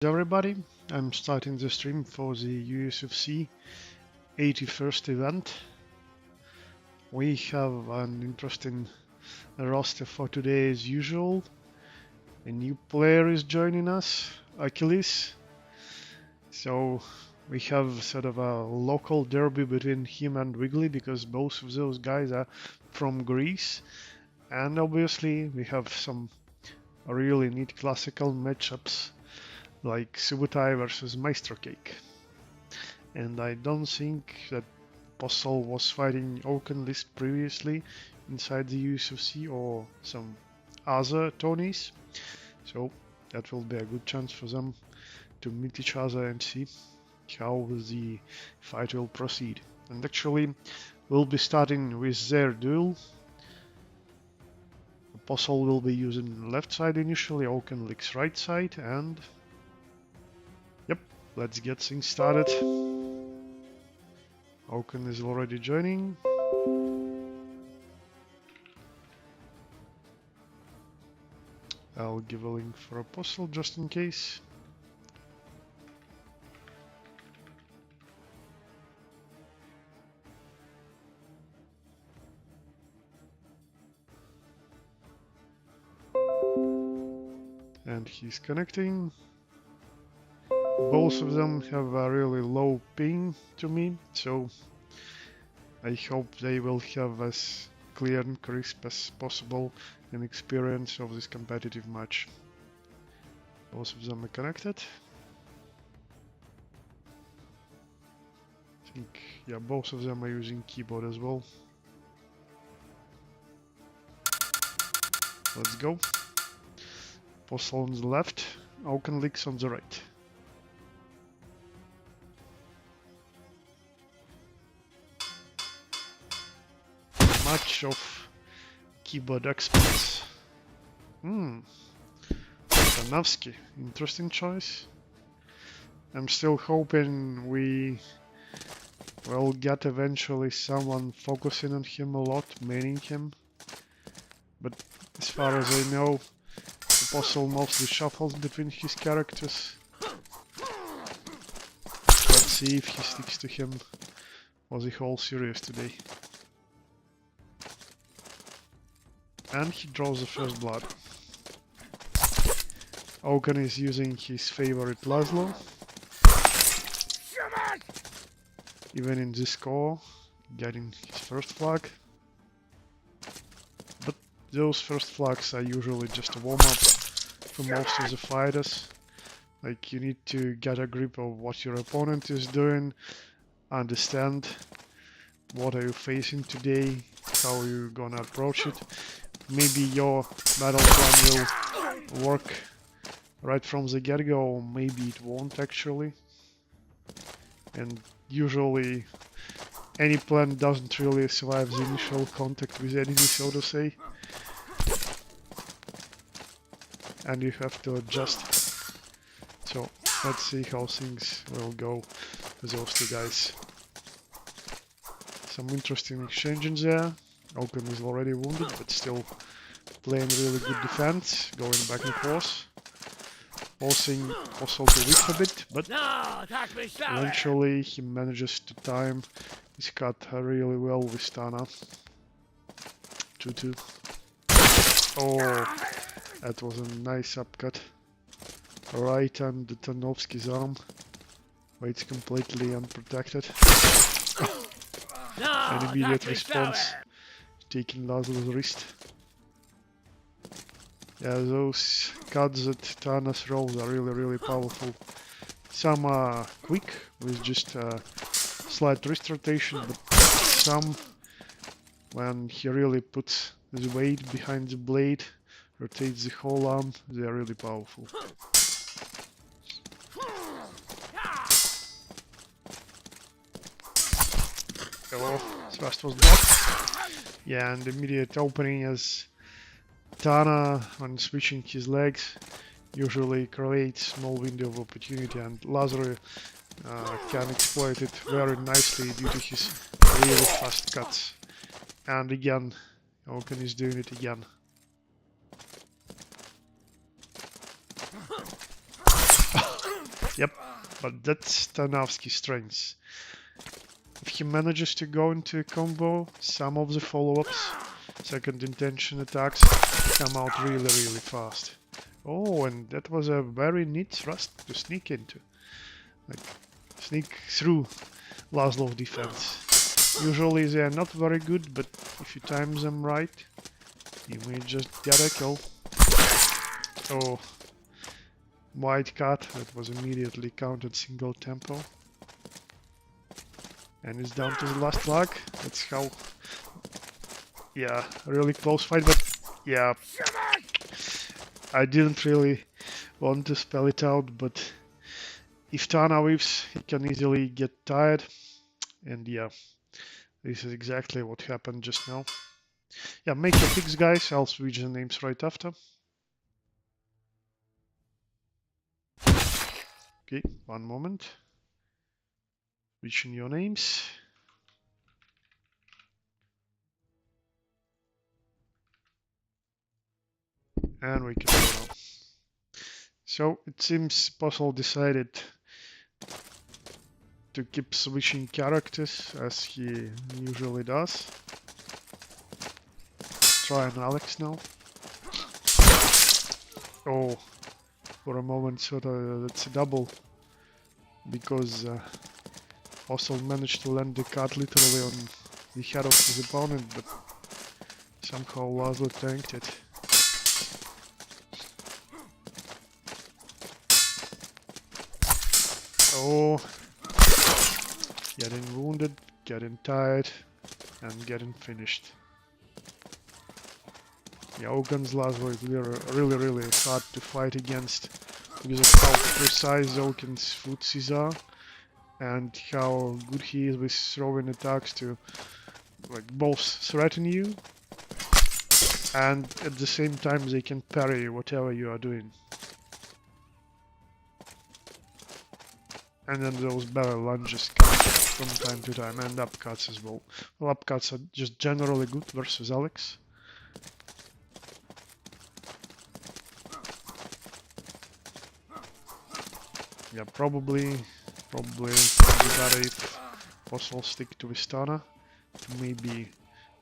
Everybody, I'm starting the stream for the USFC 81st event. We have an interesting roster for today as usual. A new player is joining us, Achilles. So we have sort of a local derby between him and Wiggly because both of those guys are from Greece. And obviously we have some really neat classical matchups like Subutai versus Maestro Cake. And I don't think that Apostle was fighting Oaken list previously inside the USFC or some other Tonys. So that will be a good chance for them to meet each other and see how the fight will proceed. And actually we'll be starting with their duel. Apostle will be using left side initially, Oaken licks right side, and yep, let's get things started. Oaken is already joining. I'll give a link for Apostle just in case. And he's connecting. Both of them have a really low ping to me, so I hope they will have as clear and crisp as possible an experience of this competitive match. Both of them are connected. I think, yeah, both of them are using keyboard as well. Let's go. Apostle on the left, Oaken licks on the right. Much of keyboard experts. Tanavsky, interesting choice. I'm still hoping we will get eventually someone focusing on him a lot, maining him. But as far as I know, Apostle mostly shuffles between his characters. Let's see if he sticks to him for the whole series today. And he draws the first blood. Oaken is using his favorite Laszlo. Even in this score, getting his first flag. But those first flags are usually just a warm-up for most of the fighters. Like, you need to get a grip of what your opponent is doing, understand what are you facing today, how you're gonna approach it. Maybe your battle plan will work right from the get-go, or maybe it won't actually. And usually any plan doesn't really survive the initial contact with enemy, so to say. And you have to adjust. So let's see how things will go with those two guys. Some interesting exchanges there. Oaken is already wounded, but still playing really good defense, going back and forth. Forcing Apostle to whip a bit, but eventually he manages to time his cut really well with Tana. 2-2. Oh, that was a nice upcut. Right under Tarnovsky's arm. Waits completely unprotected. An immediate response, taking Laszlo's wrist. Yeah, those cuts that Tana throws are really powerful. Some are quick, with just a slight wrist rotation, but some, when he really puts the weight behind the blade, rotates the whole arm, they are really powerful. Oh, thrust was blocked. Yeah, and immediate opening as Tana, when switching his legs, usually creates small window of opportunity, and Lazarus can exploit it very nicely due to his really fast cuts. And again, Oaken is doing it again. Yep, but that's Tarnowski's strength. If he manages to go into a combo, some of the follow-ups, second intention attacks, come out really fast. Oh, and that was a very neat thrust to sneak into. Like, sneak through Laszlo's defense. Usually they are not very good, but if you time them right, you may just get a kill. Oh, white cat, that was immediately counted single tempo. And it's down to the last lag. That's how... Yeah, really close fight, but yeah. I didn't really want to spell it out, but if Tana whips, he can easily get tired. And yeah, this is exactly what happened just now. Yeah, make your picks, guys. I'll switch the names right after. Okay, one moment. Switching your names. And we can go now. So it seems Puzzle decided to keep switching characters as he usually does. Try an Alex now. Oh, for a moment thought that's a double because Puzzle managed to land the card literally on the head of his opponent, but somehow Laszlo tanked it. Oh, getting wounded, getting tired, and getting finished. Yeah, Ogan's Laszlo is really hard to fight against because of how precise Ogan's footsies are and how good he is with throwing attacks to like both threaten you and at the same time they can parry whatever you are doing. And then those barrel lunges come from time to time, and upcuts as well. Well, upcuts are just generally good versus Alex. Yeah, probably would be better if Puzzle stick to Vistana to maybe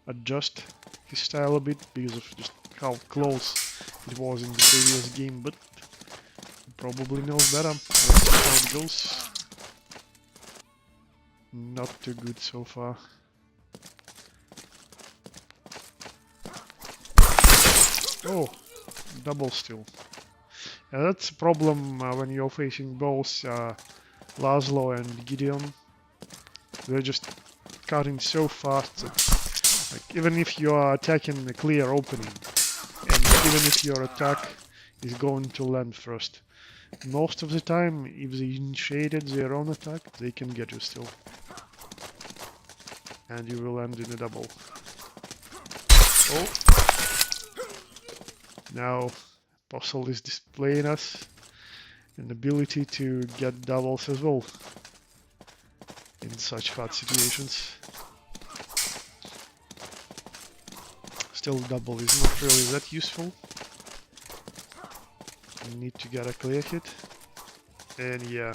adjust his style a bit because of just how close it was in the previous game, but he probably knows better. Let's see how it goes. Not too good so far. Oh, double still. Yeah, that's a problem when you're facing both Laszlo and Gideon. They're just cutting so fast that like, even if you are attacking a clear opening, and even if your attack is going to land first, most of the time, if they initiated their own attack, they can get you still. And you will end in a double. Oh! Now, Puzzle is displaying us an ability to get doubles as well in such hard situations. Still, double is not really that useful. You need to get a clear hit. And yeah,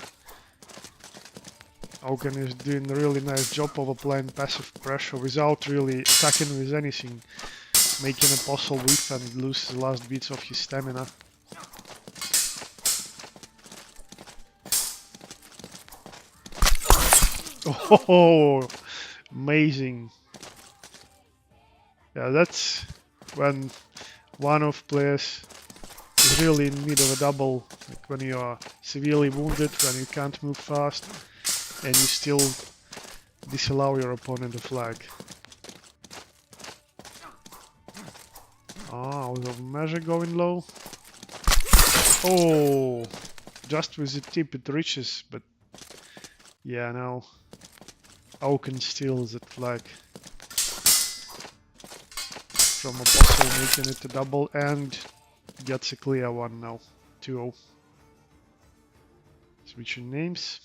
Augen is doing a really nice job of applying passive pressure without really attacking with anything, making a Puzzle whiff and lose the last bits of his stamina. Oh, amazing. Yeah, that's when one of players is really in mid of a double, like when you are severely wounded, when you can't move fast, and you still disallow your opponent a flag. Ah, out of measure going low. Oh, just with the tip it reaches, but yeah, now Auken steals that flag from a Puzzle, making it a double and gets a clear one now. 2-0. Switching names.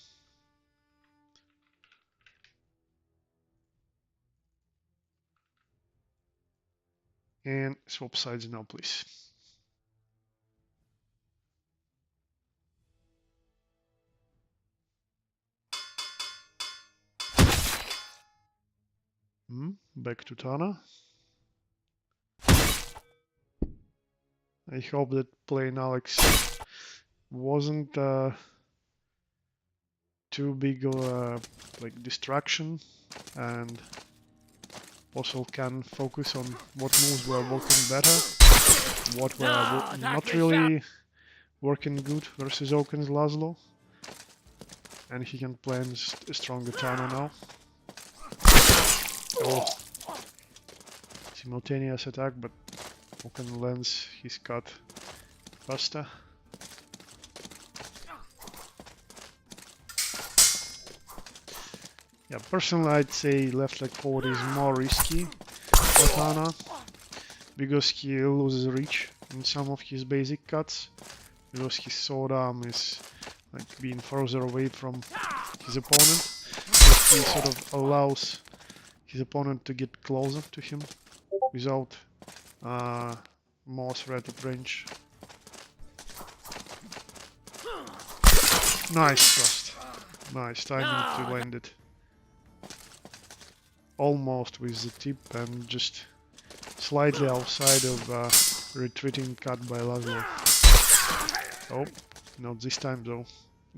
And swap sides now, please. Back to Tana. I hope that playing Alex wasn't too big of a distraction, and also can focus on what moves were working better, what were not really working good versus Oaken's Laszlo, and he can plan a stronger Tana now. Oh, simultaneous attack, but Oaken lands his cut faster. Yeah, personally I'd say left leg forward is more risky for Tana, because he loses reach in some of his basic cuts, because his sword arm is being further away from his opponent, so he sort of allows his opponent to get closer to him without more threat at range. Nice thrust. Nice timing to land it. Almost with the tip and just slightly outside of retreating cut by Laszlo. Oh, not this time though.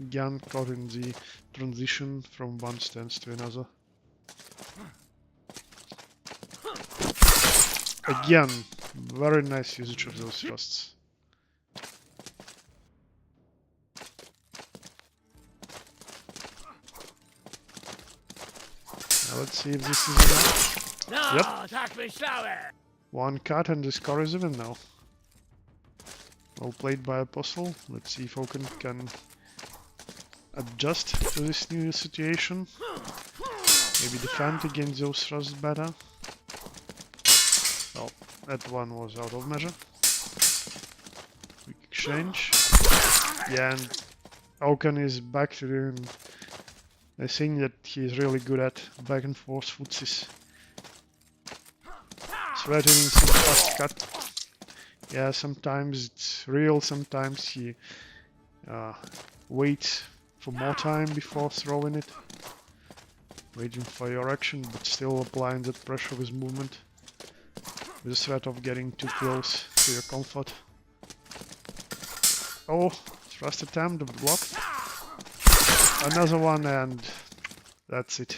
Gun caught in the transition from one stance to another. Again, very nice usage of those thrusts. Now let's see if this is enough. Yep. One cut and the score is even now. Well played by Apostle. Let's see if Oaken can adjust to this new situation. Maybe defend against those thrusts better. Well, that one was out of measure. Quick exchange. Yeah, and Oaken is back to doing a thing that he's really good at, back and forth footsies. Threatening some fast cut. Yeah, sometimes it's real, sometimes he waits for more time before throwing it. Waiting for your action, but still applying that pressure with movement, with the threat of getting too close to your comfort. Oh, thrust attempt blocked. Another one, and that's it.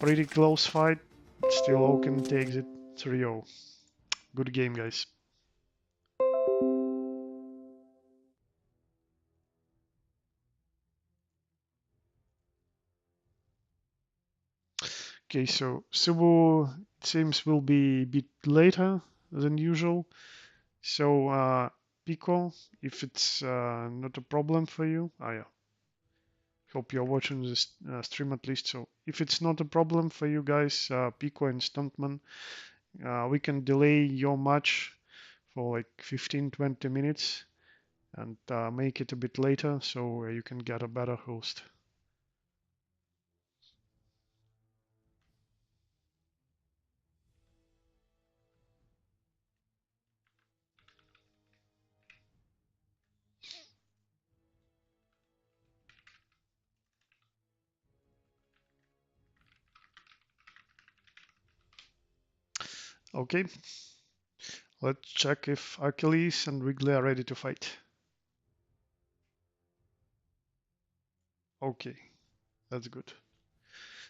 Pretty close fight, but still Oaken takes it 3-0. Good game, guys. Okay, so Subu, it seems, will be a bit later than usual. So, Pico, if it's not a problem for you, yeah. Hope you're watching this stream at least. So, if it's not a problem for you guys, Pico and Stuntman, we can delay your match for like 15-20 minutes and make it a bit later so you can get a better host. Okay, let's check if Achilles and Wrigley are ready to fight. Okay, that's good.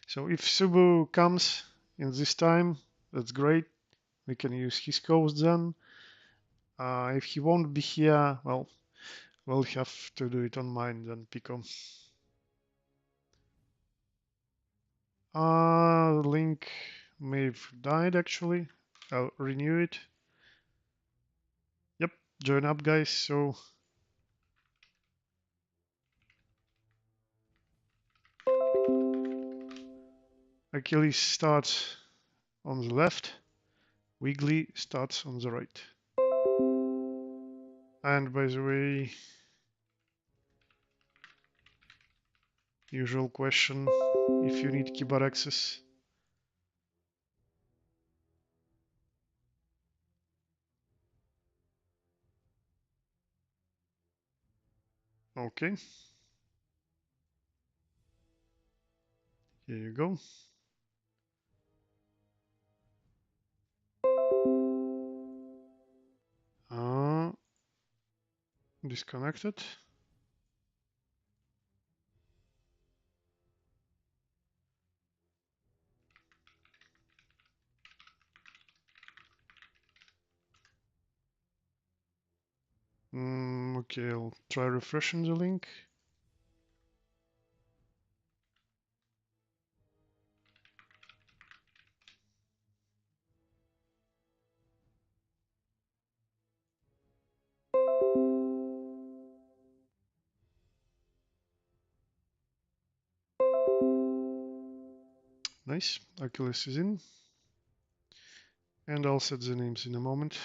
So if Subu comes in this time, that's great. We can use his coast then. If he won't be here, well, we'll have to do it on mine then, Pico. The link may have died actually. I'll renew it. Yep, join up guys. So Achilles starts on the left, Wiggly starts on the right. And by the way, usual question, if you need keyboard access. Okay. Here you go. Disconnected. Okay, I'll try refreshing the link. Nice, Achilles is in. And I'll set the names in a moment.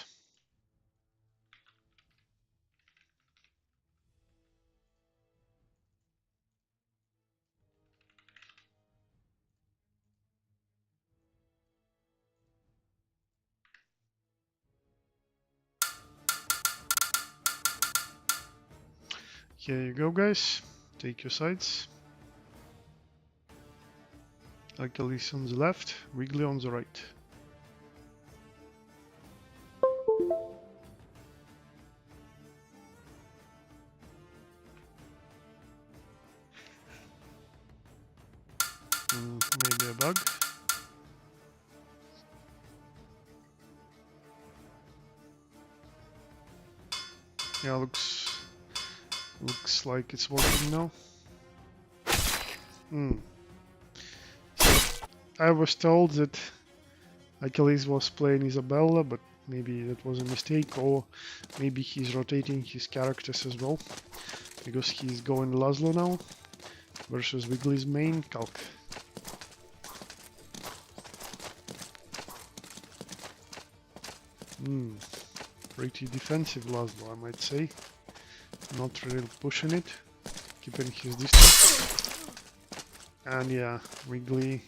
Here you go, guys. Take your sides. Achilles on the left, Wiggly on the right. Maybe a bug. Yeah, looks like it's working now. I was told that Achilles was playing Isabella, but maybe that was a mistake, or maybe he's rotating his characters as well, because he's going Laszlo now versus Wiggly's main Calc. Pretty defensive Laszlo, I might say. Not really pushing it, keeping his distance. And yeah, Wiggly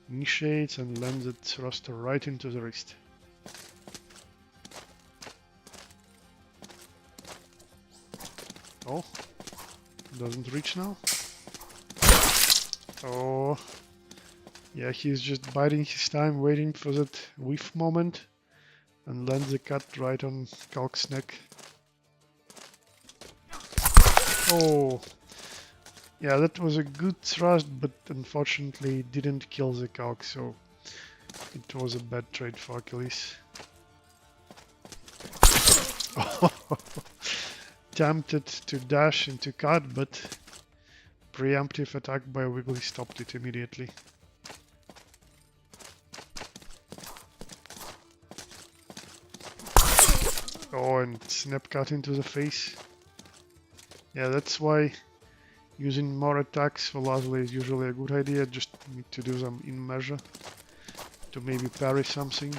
initiates and lands the thruster right into the wrist. Oh, doesn't reach now. Oh, yeah, he's just biding his time, waiting for that whiff moment, and lands the cut right on Calc's neck. Oh, yeah, that was a good thrust, but unfortunately didn't kill the Calc, so it was a bad trade for Achilles. Tempted to dash into cut, but preemptive attack by Wiggly stopped it immediately. Oh, and snap cut into the face. Yeah, that's why using more attacks for Laszlo is usually a good idea. Just need to do them in measure to maybe parry something.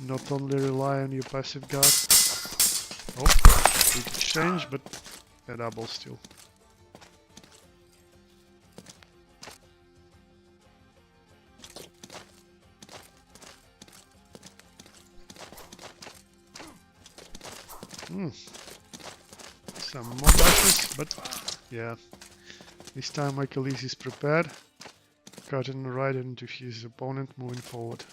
Not only rely on your passive guard. Oh, big exchange, but a double still. Some more dashes, but yeah, this time Achilles is prepared, cutting right into his opponent moving forward.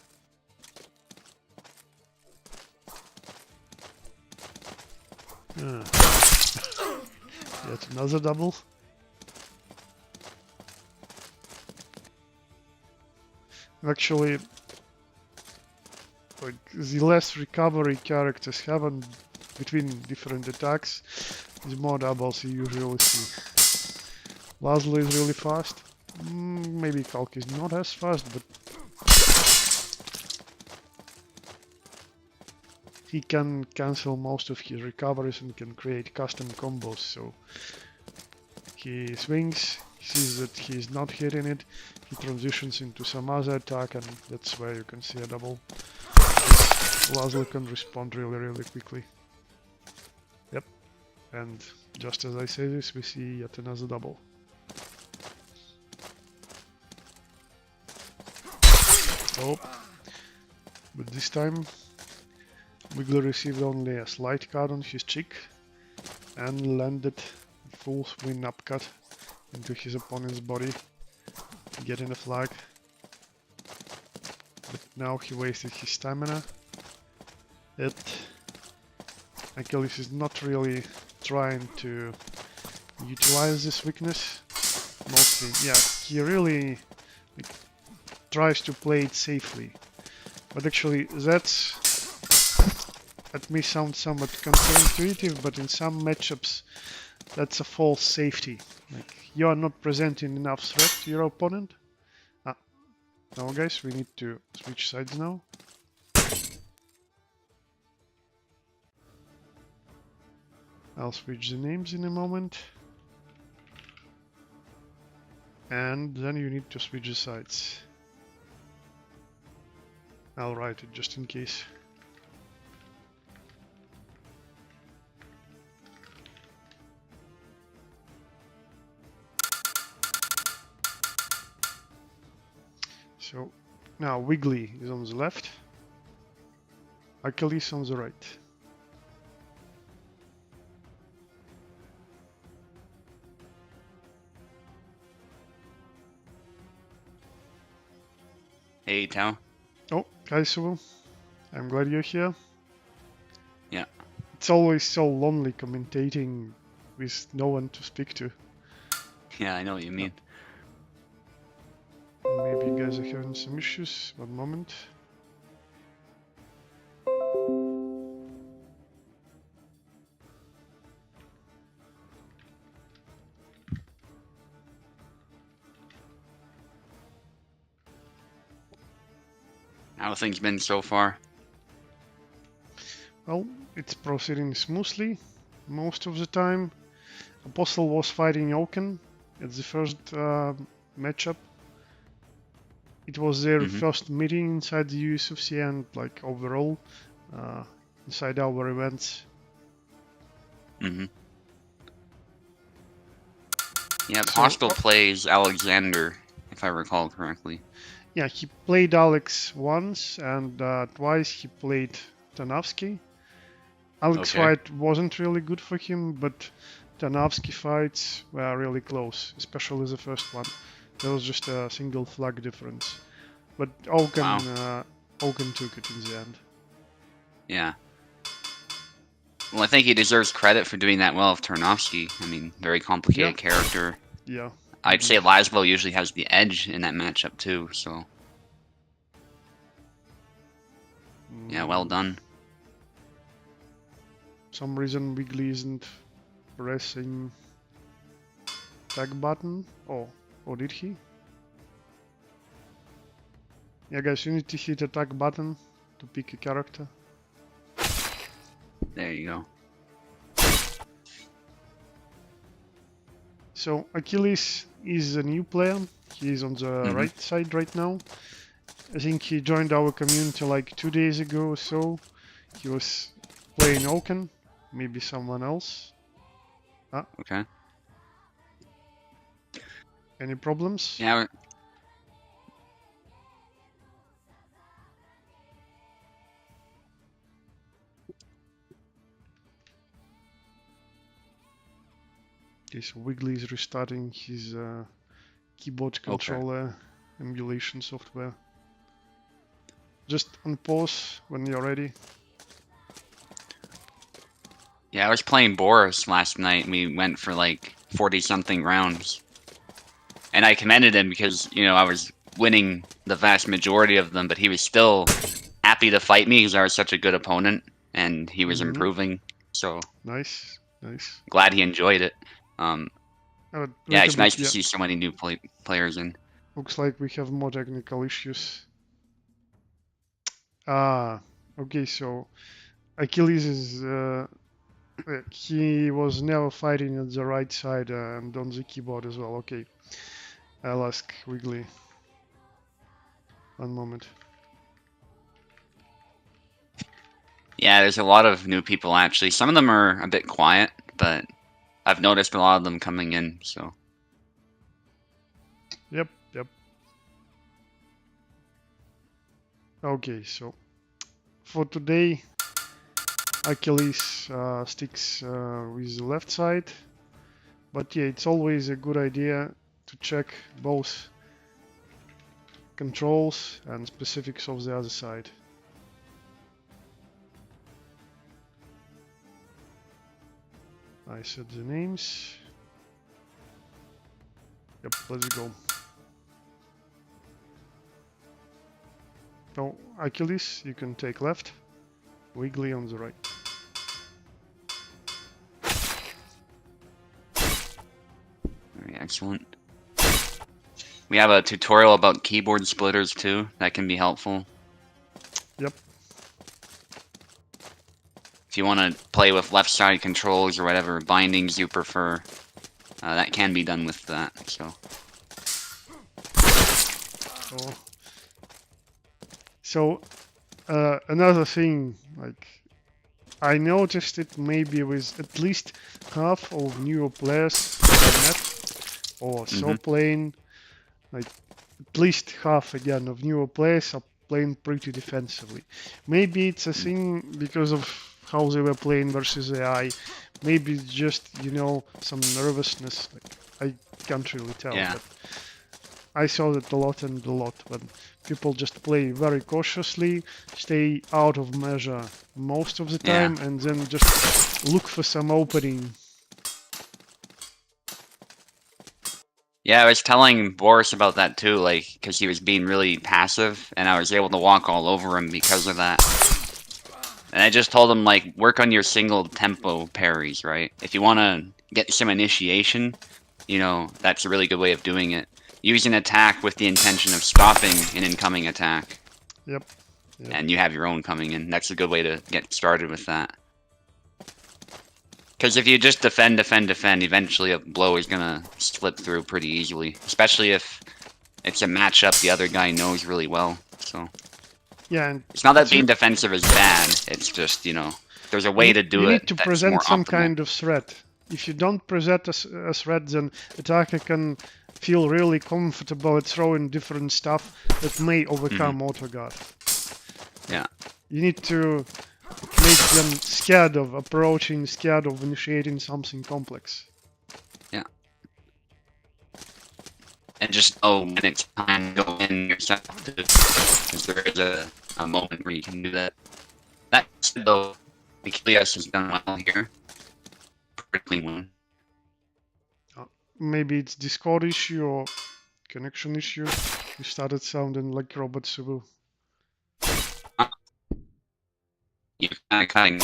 Yet another double. Actually, like the less recovery characters have on between different attacks, the more doubles you usually see. Laszlo is really fast. Maybe Calc is not as fast, but he can cancel most of his recoveries and can create custom combos, so he swings, sees that he's not hitting it, he transitions into some other attack, and that's where you can see a double. Laszlo can respond really quickly. Yep, and just as I say this, we see yet another double. Oh, but this time Wiggly received only a slight cut on his cheek and landed full swing upcut into his opponent's body, getting a flag. But now he wasted his stamina. Achilles is not really trying to utilize this weakness. Mostly, yeah, he really like, tries to play it safely. But actually, that may sound somewhat counterintuitive, but in some matchups, that's a false safety. Like, you are not presenting enough threat to your opponent. Now guys, we need to switch sides now. I'll switch the names in a moment. And then you need to switch the sides. I'll write it just in case. So now Wiggly is on the left, Achilles on the right. Hey, Tao. Oh, Kaisu, I'm glad you're here. Yeah. It's always so lonely commentating with no one to speak to. Yeah, I know what you mean. Maybe you guys are having some issues. One moment. How have things been so far? Well, it's proceeding smoothly most of the time. Apostle was fighting Oaken at the first matchup. It was their first meeting inside the USFC and like overall inside our events. Yeah, Hostile plays Alexander, if I recall correctly. Yeah, he played Alex once, and twice he played Tanavsky. Alex fight wasn't really good for him, but Tanavsky fights were really close, especially the first one. There was just a single flag difference. But Oaken took it in the end. Yeah. Well, I think he deserves credit for doing that well with Tarnovsky. I mean, very complicated character. Yeah. I'd say Laszlo usually has the edge in that matchup too, so... Yeah, well done. Some reason Wiggly isn't pressing tag button. Oh, did he? Yeah, guys, you need to hit the tag button to pick a character. There you go. So Achilles is a new player. He's on the right side right now. I think he joined our community like 2 days ago or so. He was playing Oaken, maybe someone else. Okay. Any problems? Yeah. Okay, so Wiggly is restarting his keyboard controller emulation software. Just on pause when you're ready. Yeah, I was playing Boris last night and we went for like 40-something rounds. And I commended him because, you know, I was winning the vast majority of them, but he was still happy to fight me because I was such a good opponent and he was improving. So nice. Glad he enjoyed it. Yeah, it's nice to see so many new players in. Looks like we have more technical issues. Okay, so Achilles is he was never fighting at the right side and on the keyboard as well. Okay, I'll ask Wiggly. One moment. Yeah, there's a lot of new people actually. Some of them are a bit quiet, but I've noticed a lot of them coming in, so. Yep. Okay, so for today, Achilles sticks with the left side, but yeah, it's always a good idea to check both controls and specifics of the other side. I said the names. Yep, let's go. Oh, Achilles, you can take left. Wiggly on the right. Very excellent. We have a tutorial about keyboard splitters too. That can be helpful. Yep. If you want to play with left side controls or whatever bindings you prefer, that can be done with that. So. Oh. So, another thing, like, I noticed it maybe with at least half of newer players I met, or so playing, like, at least half again of newer players are playing pretty defensively. Maybe it's a thing because of how they were playing versus AI. Maybe it's just, you know, some nervousness. Like, I can't really tell. Yeah. But I saw that a lot and a lot when people just play very cautiously, stay out of measure most of the time, and then just look for some opening. Yeah, I was telling Boris about that too, like, because he was being really passive, and I was able to walk all over him because of that. And I just told him, like, work on your single tempo parries, right? If you want to get some initiation, you know, that's a really good way of doing it. Use an attack with the intention of stopping an incoming attack. Yep. And you have your own coming in. That's a good way to get started with that. Because if you just defend, eventually a blow is going to slip through pretty easily. Especially if it's a matchup the other guy knows really well. So yeah, and it's not that being defensive is bad. It's just, you know, there's a way to do it. You need to present some optimal. kind of threat. If you don't present a threat, then attacker can feel really comfortable at throwing different stuff that may overcome auto guard. Yeah. You need to make them scared of approaching, scared of initiating something complex. Yeah. And just know when it's time to go in yourself, because there is a moment where you can do that. That said, though, Achilles has done well here. Pretty clean one. Maybe it's Discord issue or connection issue. You started sounding like Robot Subu. You're kind of cutting.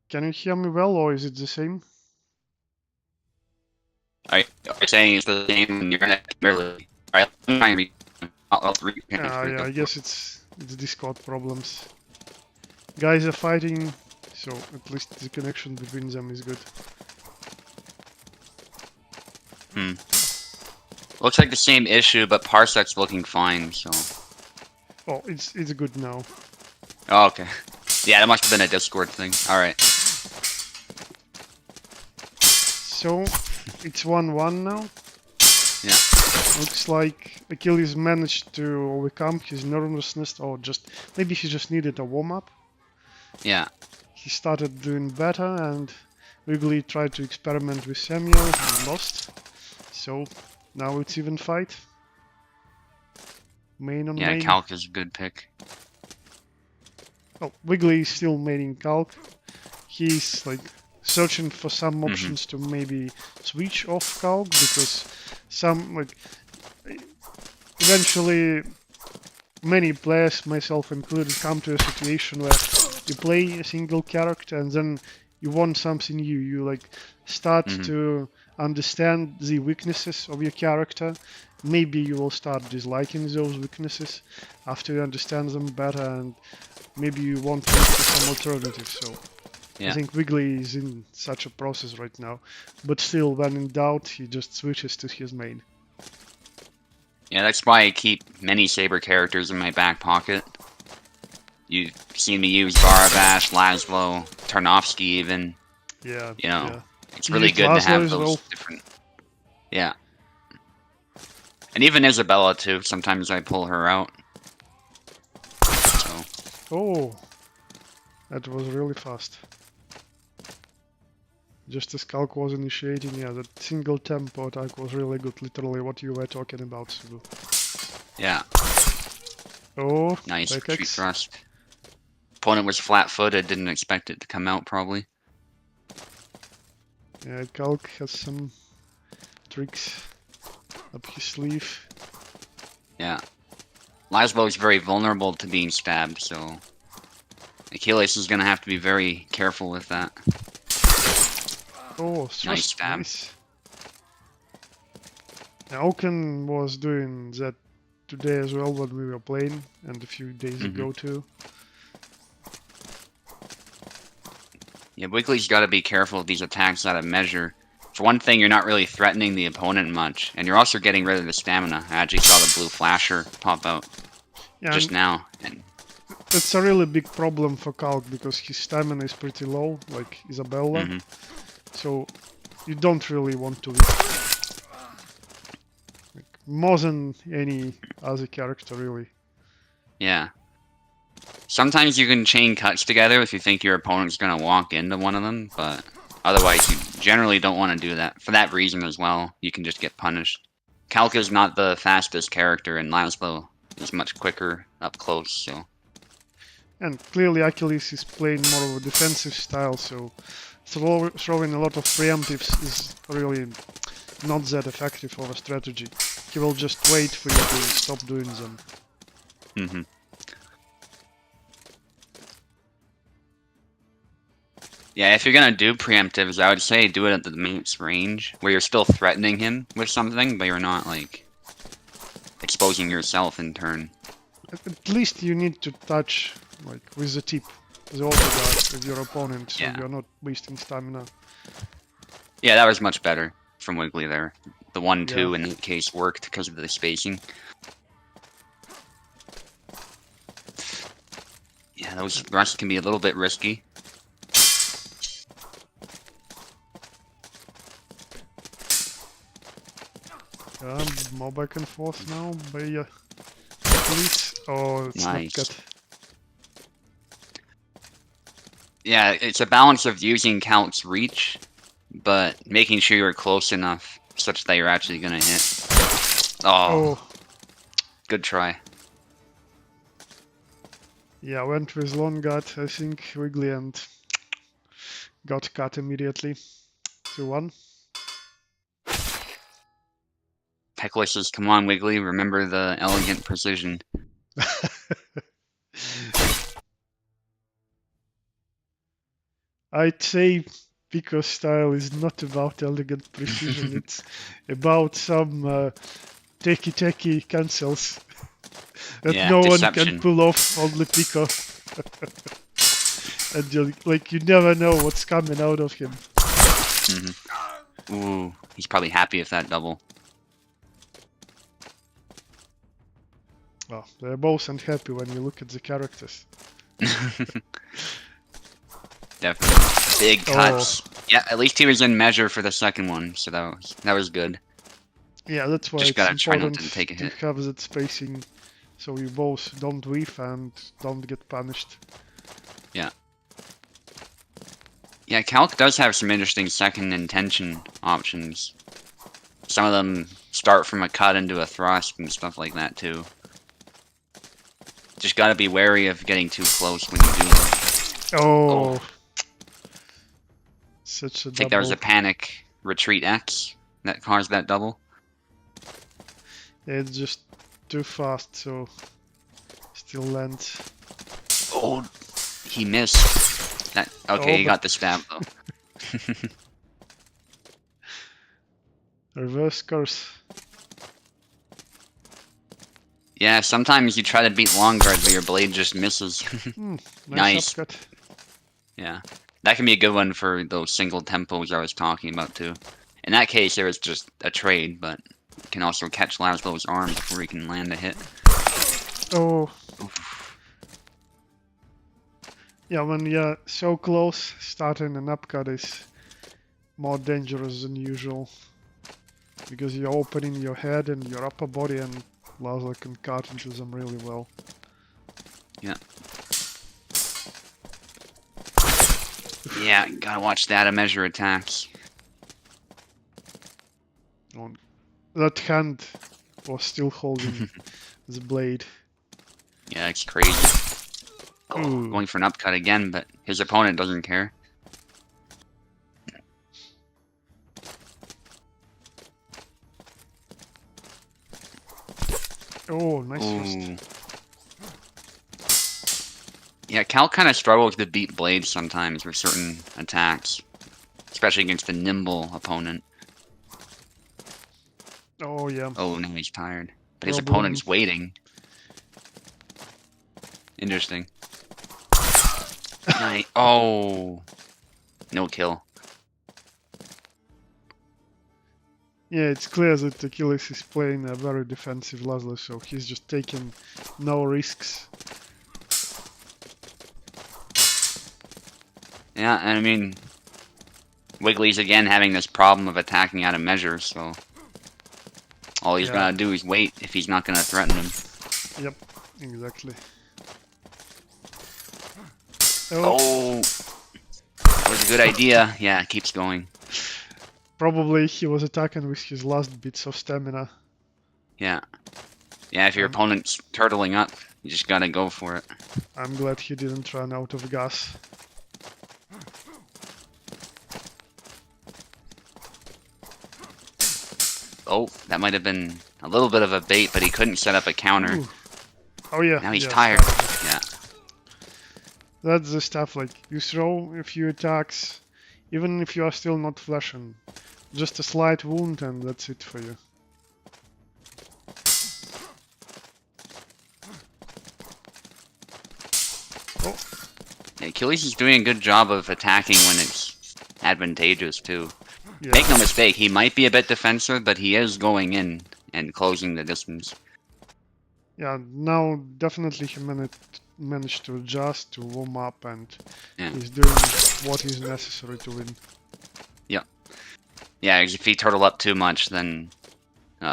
Can you hear me well, or is it the same? Are you saying it's the same when you're gonna barely? Alright, I'm trying to read. I'll read. Yeah, I guess it's Discord problems. Guys are fighting, so at least the connection between them is good. Looks like the same issue, but Parsec's looking fine, so. Oh, it's good now. Oh, okay. Yeah, that must have been a Discord thing. Alright. So, it's 1-1 now. Yeah. Looks like Achilles managed to overcome his nervousness, or maybe he just needed a warm-up. Yeah. He started doing better, and Wiggly tried to experiment with Samuel and lost. So, now it's even fight. Main on main. Yeah, Calc is a good pick. Oh, Wiggly is still maining Calc. He's like searching for some options to maybe switch off Calc, because eventually many players, myself included, come to a situation where you play a single character and then you want something new. You like start to understand the weaknesses of your character. Maybe you will start disliking those weaknesses after you understand them better, and maybe you want to look for some alternatives. So I think Wiggly is in such a process right now. But still, when in doubt, he just switches to his main. Yeah, that's why I keep many Saber characters in my back pocket. You've seen me use Barabash, Laszlo, Tarnowski even. Yeah. You know, yeah. it's really good to have those different... Yeah. And even Isabella too, sometimes I pull her out. So. Oh, that was really fast. Just as Calc was initiating, yeah, that single tempo attack was really good, literally what you were talking about, Subu. Yeah. Oh, nice retreat thrust. Opponent was flat-footed, didn't expect it to come out, probably. Yeah, Calc has some tricks up his sleeve. Yeah. Laszlo is very vulnerable to being stabbed, so Achilles is going to have to be very careful with that. Oh, Nice stab. Nice. Now, akin was doing that today as well when we were playing, and a few days ago too. Yeah, Wiggly's got to be careful of these attacks out of measure. For one thing, you're not really threatening the opponent much, and you're also getting rid of the stamina. I actually saw the blue flasher pop out just now. And that's a really big problem for Calc because his stamina is pretty low, like Isabella. So you don't really want to like, more than any other character, really. Yeah. Sometimes you can chain cuts together if you think your opponent's going to walk into one of them, but otherwise you generally don't want to do that. For that reason as well, you can just get punished. Calc is not the fastest character, and Laszlo is much quicker up close, so... And clearly Achilles is playing more of a defensive style, so throwing a lot of preemptives is really not that effective of a strategy. He will just wait for you to stop doing them. Yeah, if you're gonna do preemptives, I would say do it at the mate's range, where you're still threatening him with something, but you're not, like, exposing yourself in turn. At least you need to touch, like, with the tip, the auto guard with your opponent, so you're not wasting stamina. Yeah, that was much better from Wiggly there. The 1-2 in that case worked because of the spacing. Yeah, those thrusts can be a little bit risky. More back and forth now by Achilles. Oh, it's nice. not good. Yeah, it's a balance of using Calc's reach, but making sure you're close enough such that you're actually gonna hit. Oh. Good try. Yeah, went with long gut, I think, Wiggly, and got cut immediately. 2-1. Techless says, come on, Wiggly, remember the elegant precision. I'd say Pico's style is not about elegant precision, it's about some techie cancels that no one can pull off, only Pico. And you never know what's coming out of him. Ooh, he's probably happy with that double. Oh, they're both unhappy when you look at the characters. Definitely. Big cuts. Yeah, at least he was in measure for the second one, so that was good. Yeah, that's why just it's gotta try not important to take a hit. to have that spacing so you both don't whiff and don't get punished. Yeah. Yeah, Calc does have some interesting second intention options. Some of them start from a cut into a thrust and stuff like that too. Just gotta be wary of getting too close when you do that. Oh. Such a double. I think there was a panic retreat X that caused that double. Yeah, it's just too fast, so still lands. Oh, he missed. That okay, he got the stab though. Reverse curse. Yeah, sometimes you try to beat long guard, but your blade just misses. Nice. Upcut. Yeah, that can be a good one for those single tempos I was talking about too. In that case, there was just a trade, but you can also catch Laszlo's arm before he can land a hit. Oh. Oof. Yeah, when you're so close, starting an upcut is more dangerous than usual. Because you're opening your head and your upper body, and Laszlo can cut into them really well. Yeah. Yeah, gotta watch that measure attacks. Oh, that hand was still holding the blade. Yeah, it's crazy. Oh, going for an upcut again, but his opponent doesn't care. Oh, nice thrust. Ooh. Yeah, Cal kind of struggles to beat Blades sometimes with certain attacks, especially against a nimble opponent. Oh, yeah. Oh, now he's tired. But his Problem. opponent's waiting. Interesting. Nice. Oh. No kill. Yeah, it's clear that Achilles is playing a very defensive Laszlo, so he's just taking no risks. Yeah, and I mean, Wiggly's again having this problem of attacking out of measure, so all he's gotta do is wait if he's not gonna threaten him. Yep, exactly. Oh! That was a good idea. Yeah, it keeps going. Probably he was attacking with his last bits of stamina. Yeah. Yeah, if your opponent's turtling up, you just gotta go for it. I'm glad he didn't run out of gas. Oh, that might have been a little bit of a bait, but he couldn't set up a counter. Ooh. Oh yeah. Now he's tired. Yeah. That's the stuff, like, you throw a few attacks, even if you are still not flashing. Just a slight wound and that's it for you. Oh. Yeah, Achilles is doing a good job of attacking when it's advantageous, too. Yeah. Make no mistake, he might be a bit defensive, but he is going in and closing the distance. Yeah, now definitely he managed to adjust, to warm up, and he's doing what is necessary to win. Yeah. Yeah, because if he turtle up too much, then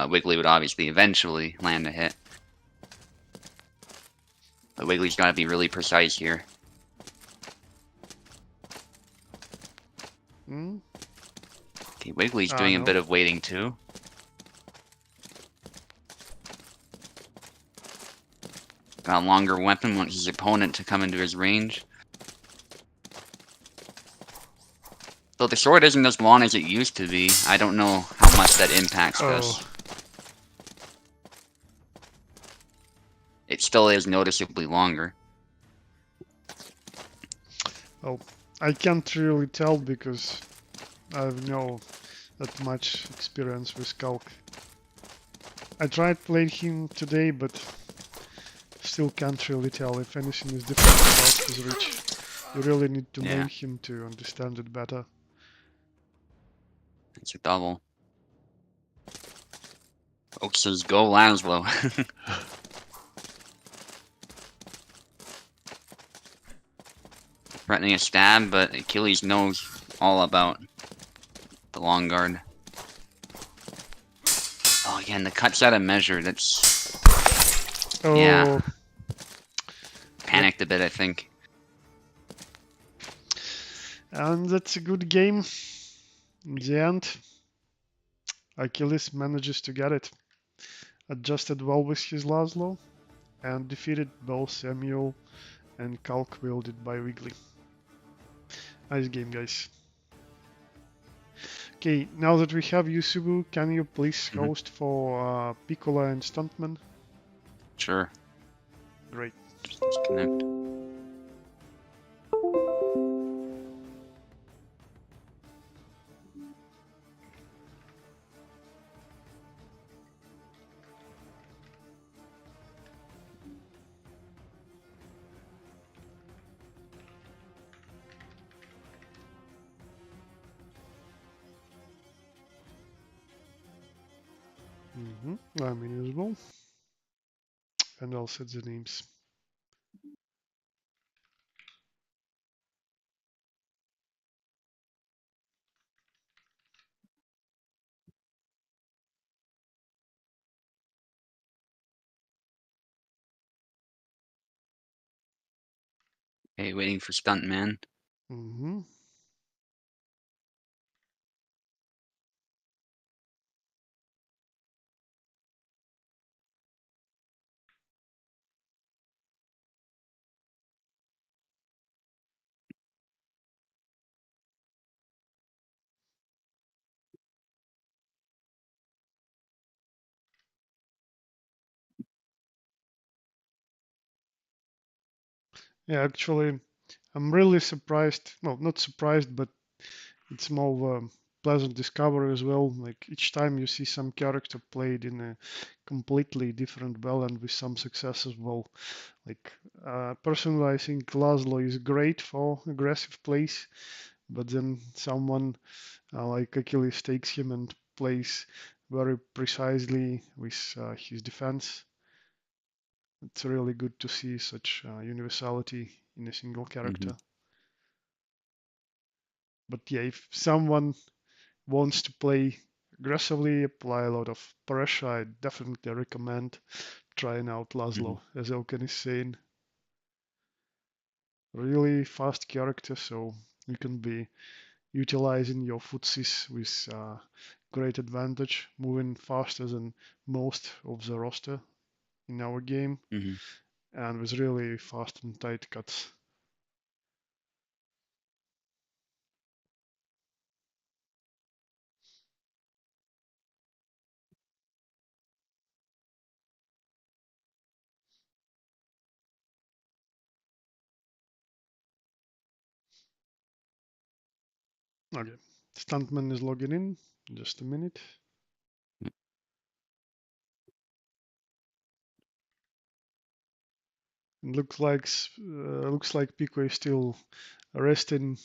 Wiggly would obviously eventually land a hit. But Wiggly's got to be really precise here. Hmm? Okay, Wiggly's doing a bit of waiting too. Got a longer weapon, wants his opponent to come into his range. Though the sword isn't as long as it used to be, I don't know how much that impacts this. It still is noticeably longer. Oh, I can't really tell because I have no that much experience with Calc. I tried playing him today, but still can't really tell if anything is different about his reach. You really need to main him to understand it better. It's a double. Oak says, go Laszlo. Threatening a stab, but Achilles knows all about the long guard. Oh, again, the cut's out of measure. That's... Oh. Yeah. Panicked a bit, I think. And that's a good game. In the end, Achilles manages to get it. Adjusted well with his Laszlo, and defeated both Samuel and Calc wielded by Wiggly. Nice game, guys. Okay, now that we have Yusubu, can you please host for Piccola and Stuntman? Sure. Great. Just disconnect. I'm invisible. And I'll set the names. Okay, waiting for Stuntman. Yeah, actually, I'm really surprised. Well, not surprised, but it's more of a pleasant discovery as well. Like each time you see some character played in a completely different well and with some success as well. Like personally, I think Laszlo is great for aggressive plays, but then someone like Achilles takes him and plays very precisely with his defense. It's really good to see such universality in a single Hmm. character. But yeah, if someone wants to play aggressively, apply a lot of pressure, I definitely recommend trying out Hmm. Laszlo, as Elkin is saying. Really fast character, so you can be utilizing your footsies with great advantage, moving faster than most of the roster in our game, Hmm. and with really fast and tight cuts. Okay, Stuntman is logging in. Just a minute. It looks like Pico is still resting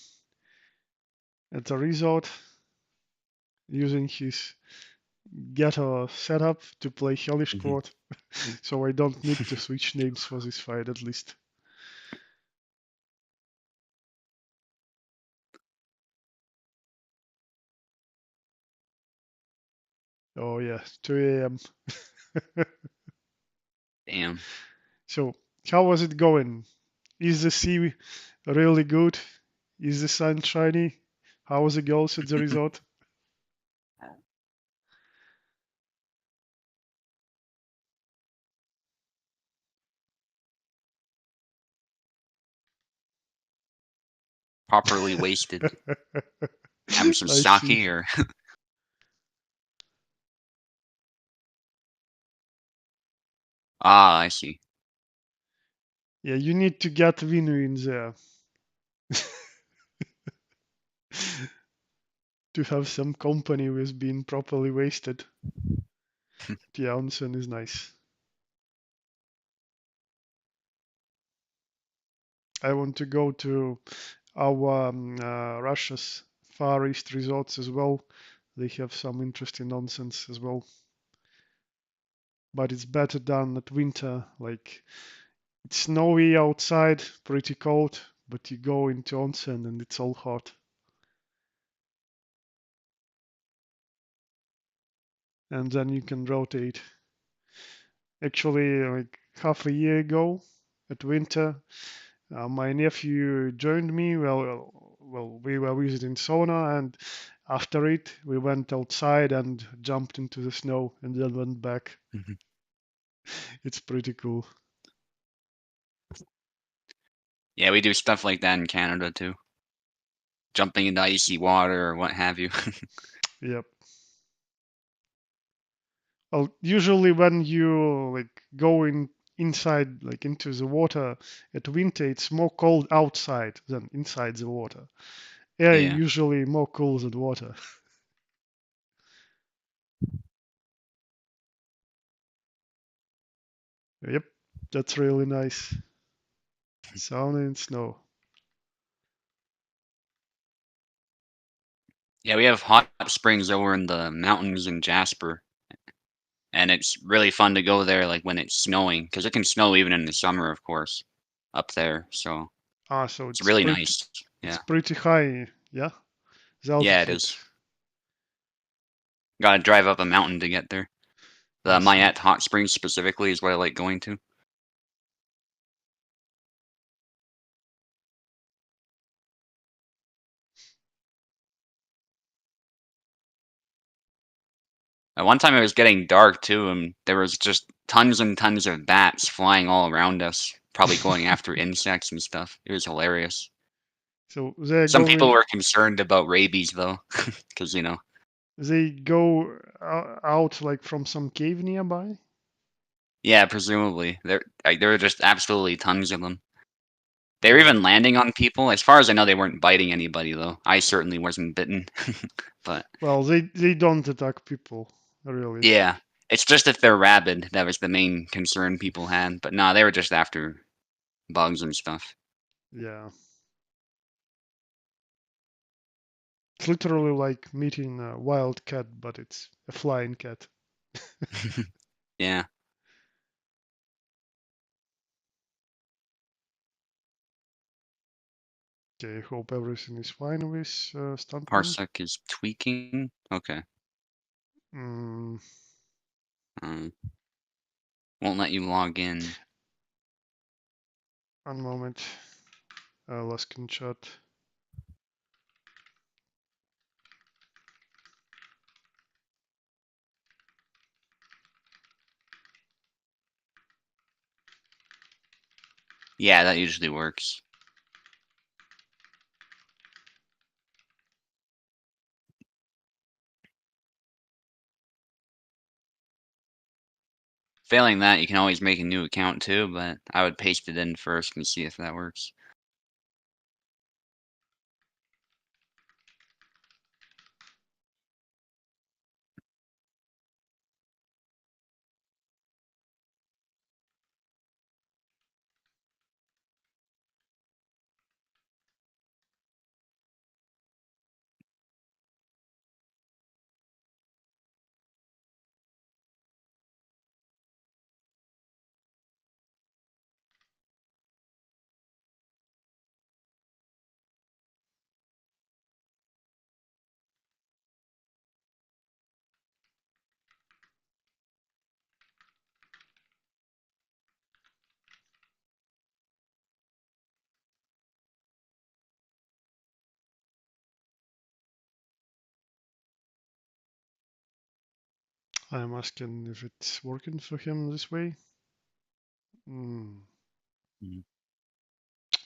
at the resort, using his ghetto setup to play Hellish Hmm. Quart, so I don't need to switch names for this fight at least. Oh yeah, 2 a.m. Damn. So how was it going? Is the sea really good? Is the sun shiny? How was the girls at the resort? Properly wasted. Having some I see. sake or ah, I see. Yeah, you need to get Vinu in there to have some company with being properly wasted. The onsen is nice. I want to go to our Russia's Far East resorts as well. They have some interesting nonsense as well. But it's better done at winter. Like it's snowy outside, pretty cold, but you go into onsen and it's all hot. And then you can rotate. Actually, like half a year ago at winter, my nephew joined me. Well, we were visiting sauna, and after it, we went outside and jumped into the snow, and then went back. Hmm. It's pretty cool. Yeah, we do stuff like that in Canada too. Jumping into icy water or what have you. Yep. Well, usually when you like go inside, like into the water at winter, it's more cold outside than inside the water. Air Yeah. usually more cool than water. Yep, that's really nice. Sauna in snow. Yeah, we have hot springs over in the mountains in Jasper, and it's really fun to go there like when it's snowing, because it can snow even in the summer, of course, up there. So Ah, so it's really nice. it's Yeah. pretty high, yeah, the Yeah, it altitude. is. Gotta drive up a mountain to get there. The I see. Mayette Hot Springs specifically is what I like going to. At one time it was getting dark too, and there was just tons and tons of bats flying all around us, probably going after insects and stuff. It was hilarious. So Some people were concerned about rabies though, because they go out like from some cave nearby. yeah, presumably there were just absolutely tons of them. They were Yeah. even landing on people. As far as I know, they weren't biting anybody, though. I certainly wasn't bitten. But Well, they don't attack people, really. yeah, it's just if they're rabid, that was the main concern people had. But nah, they were just after bugs and stuff. Yeah. It's literally like meeting a wild cat, but it's a flying cat. Yeah, Okay, hope everything is fine with stuntman. Parsec is tweaking. Okay. Mm, Um, won't let you log in. one moment. Last screenshot. Yeah, that usually works. Failing that, you can always make a new account too, but I would paste it in first and see if that works. I'm asking if it's working for him this way. Mhm.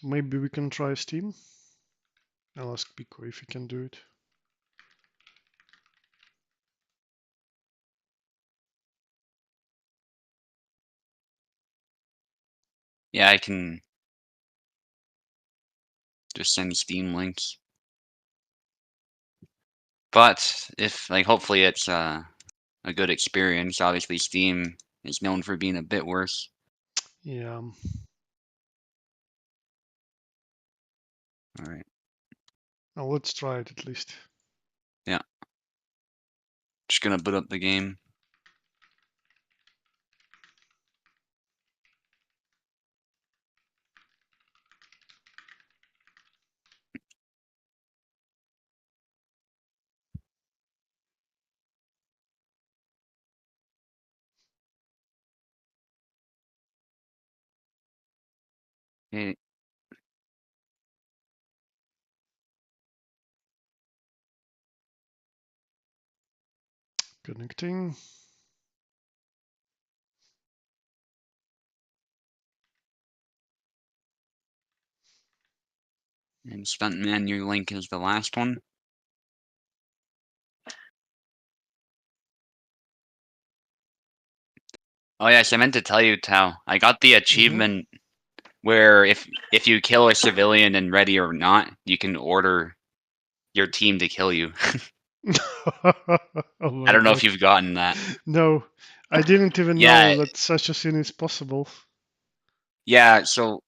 Maybe we can try Steam. I'll ask Pico if he can do it. Yeah, I can just send Steam links. But if, like, hopefully it's a good experience. Obviously, Steam is known for being a bit worse. Yeah. All right. Now let's try it at least. Yeah. Just gonna boot up the game. Okay. Connecting. And Stuntman, your link is the last one. Oh yes, I meant to tell you, Tao. I got the Mm-hmm. achievement where if you kill a civilian and ready or not, you can order your team to kill you. Oh I my don't know if god. you've gotten that. No, I didn't even Yeah, know that such a thing is possible. yeah. So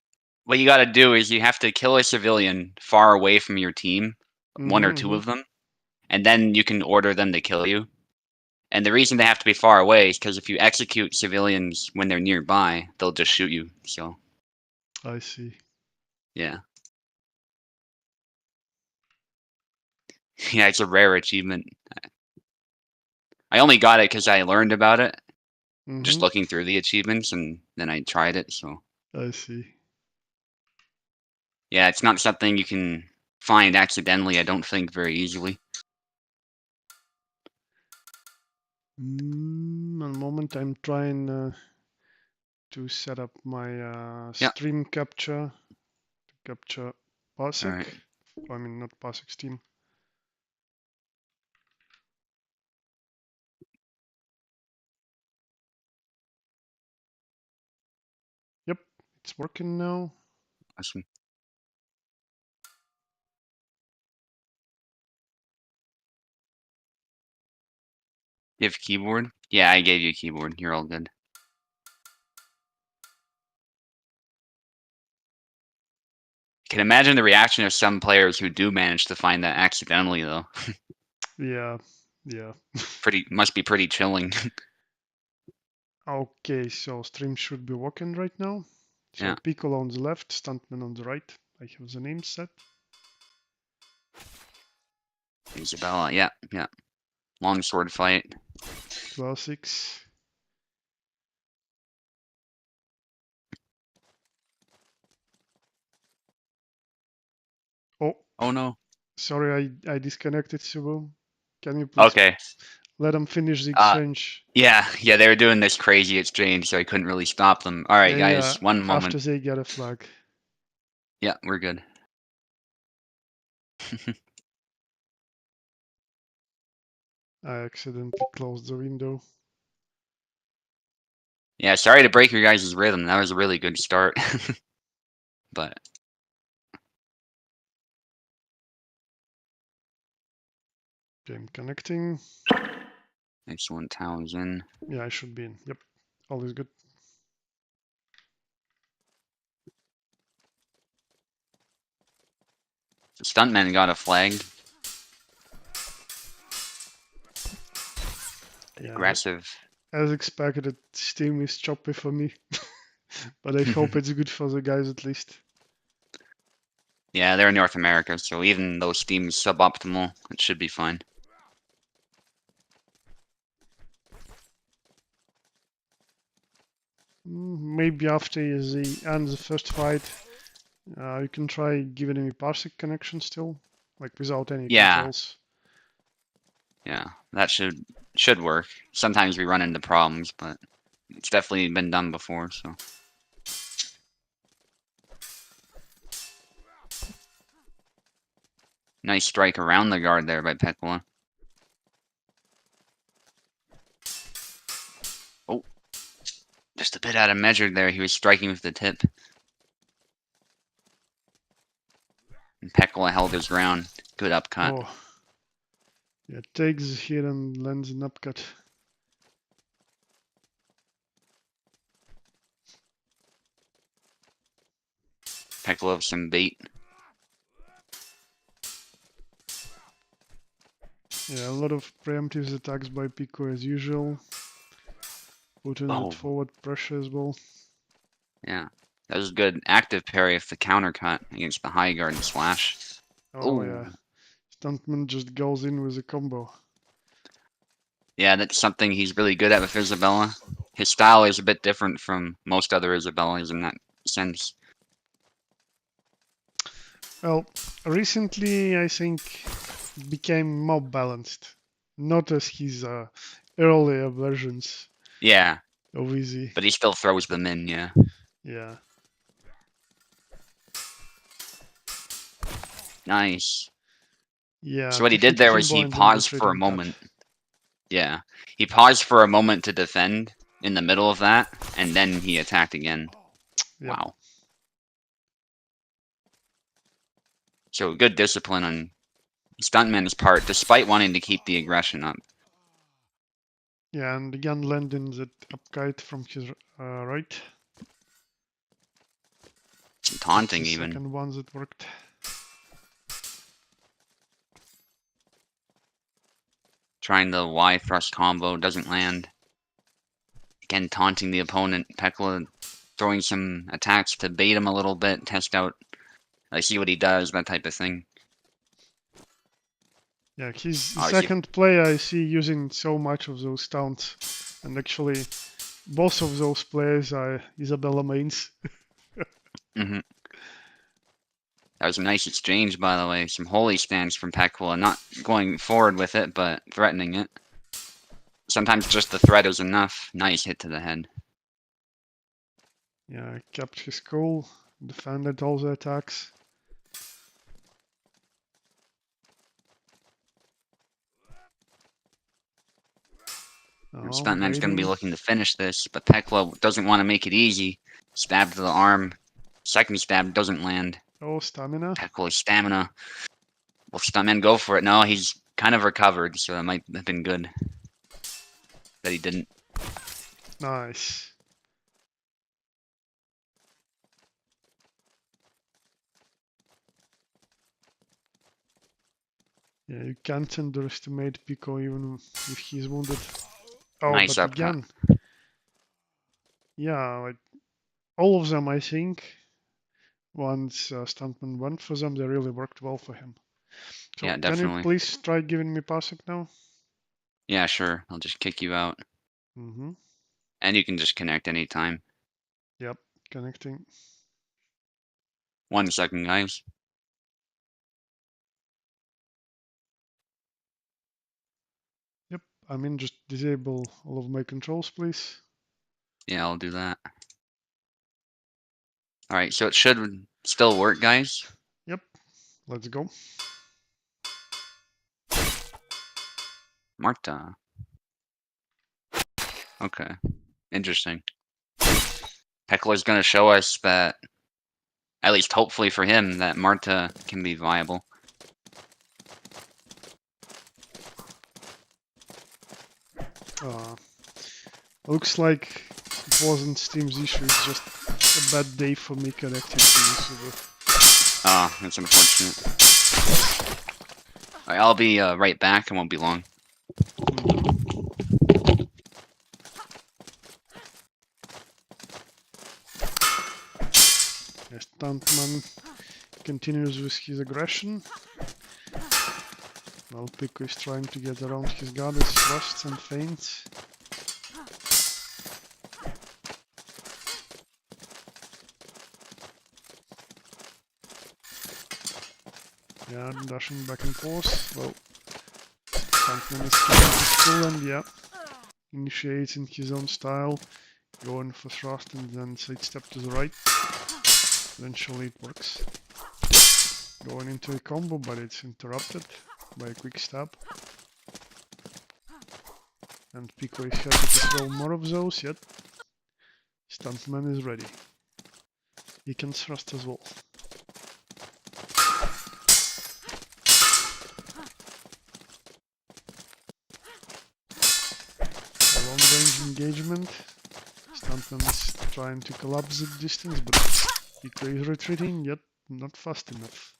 what you got to do is you have to kill a civilian far away from your team, one or Mm-hmm, two mm-hmm. of them, and then you can order them to kill you. And the reason they have to be far away is because if you execute civilians when they're nearby, they'll just shoot you. So I see. yeah, yeah, it's a rare achievement. I only got it because I learned about it just Mm-hmm. looking through the achievements, and then I tried it. So I see. yeah, it's not something you can find accidentally. I don't think very easily. One moment, I'm trying to set up my Yeah. stream capture to capture All Parsec. right. I mean, not Parsec, Steam. Yep, it's working now. Awesome. You have a keyboard? Yeah, I gave you a keyboard. You're all good. Can imagine the reaction of some players who do manage to find that accidentally, though. Yeah, yeah. Must be pretty chilling. Okay, so stream should be working right now. So Yeah. Piccolo on the left, Stuntman on the right. I have the name set. Isabella, yeah, yeah. Longsword fight. Classics. Oh, Oh no. sorry, I disconnected Subo. Can you please Okay. let them finish the exchange? Yeah, they were doing this crazy exchange, so I couldn't really stop them. All right, guys, one moment. After they get a flag. Yeah, we're good. I accidentally closed the window. Yeah, sorry to break your guys' rhythm. That was a really good start. But Okay, I'm connecting. excellent, Towns in. Yeah, I should be in. Yep, all is good. The stuntman got a flag. Yeah, aggressive. As expected, Steam is choppy for me. But I hope it's good for the guys at least. Yeah, they're in North America, so even though Steam's suboptimal, it should be fine. Maybe after the end the first fight, you can try giving me Parsec connection still, like without any controls. Yeah, that should work. Sometimes we run into problems, but it's definitely been done before, so. Nice strike around the guard there by Pekla. Oh, just a bit out of measure there. He was striking with the tip. And Pekla held his ground. Good upcut. Oh. Yeah, takes the hit and lands an upcut. Pekla with some bait. Yeah, a lot of preemptive attacks by Pico as usual. Putting that forward pressure as well. Yeah, that was a good active parry with the counter cut against the high guard and slash. Oh yeah, Stuntman just goes in with a combo. Yeah, that's something he's really good at with Isabella. His style is a bit different from most other Isabellas in that sense. Well, recently I think it became more balanced. Not as his earlier versions. Yeah. Of Easy. But he still throws them in, yeah. Yeah. Nice. Yeah. So what he did there was he paused for a moment. Yeah. He paused for a moment to defend in the middle of that, and then he attacked again. Yep. Wow. So good discipline on Stuntman's part, despite wanting to keep the aggression up. Yeah, and again landing that upkite from his right. Some taunting even. Second one that worked. Trying the Y thrust combo, doesn't land. Again, taunting the opponent. Pekla throwing some attacks to bait him a little bit, test out, see what he does, that type of thing. Yeah, his second player I see using so much of those taunts. And actually, both of those players are Isabella mains. Mm-hmm. That was a nice exchange, by the way. Some holy stance from Pekla. Not going forward with it, but threatening it. Sometimes just the threat is enough. Nice hit to the head. Yeah, kept his cool. Defended all the attacks. Stuntman's going to be looking to finish this, but Pekla doesn't want to make it easy. Stab to the arm. Second stab doesn't land. Oh, stamina. Pekla's stamina. Will Stuntman go for it? No, he's kind of recovered, so that might have been good. that he didn't. Nice. Yeah, you can't underestimate Pico even if he's wounded. Oh, Nice but uppercut. again, yeah, like all of them, I think, once Stuntman went for them, they really worked well for him. So Yeah, can you definitely. please try giving me Parsec now? Yeah, sure. I'll just kick you out. Mm-hmm. And you can just connect anytime. Yep, connecting. 1 second, guys. Yep, I'm in. Just disable all of my controls, please. Yeah, I'll do that. Alright, so it should still work, guys. Yep, let's go. Marta. Okay. Interesting. Pekola's gonna show us that, at least hopefully for him, that Marta can be viable. Looks like it wasn't Steam's issue, it's just a bad day for me connecting to the server. Ah, that's unfortunate. Alright, I'll be right back. I won't be long. Yes, Stuntman continues with his aggression. While Pico is trying to get around his guard with thrusts and feints. Yeah, dashing back and forth. Well, Stuntman is keeping his cool and yeah, initiates in his own style, going for thrust and then sidestep to the right. Eventually it works. Going into a combo, but it's interrupted by a quick stab. And Pico is happy to throw more of those, yet Stuntman is ready. He can thrust as well. A long range engagement. Stuntman is trying to collapse the distance, but Pico is retreating, yet not fast enough.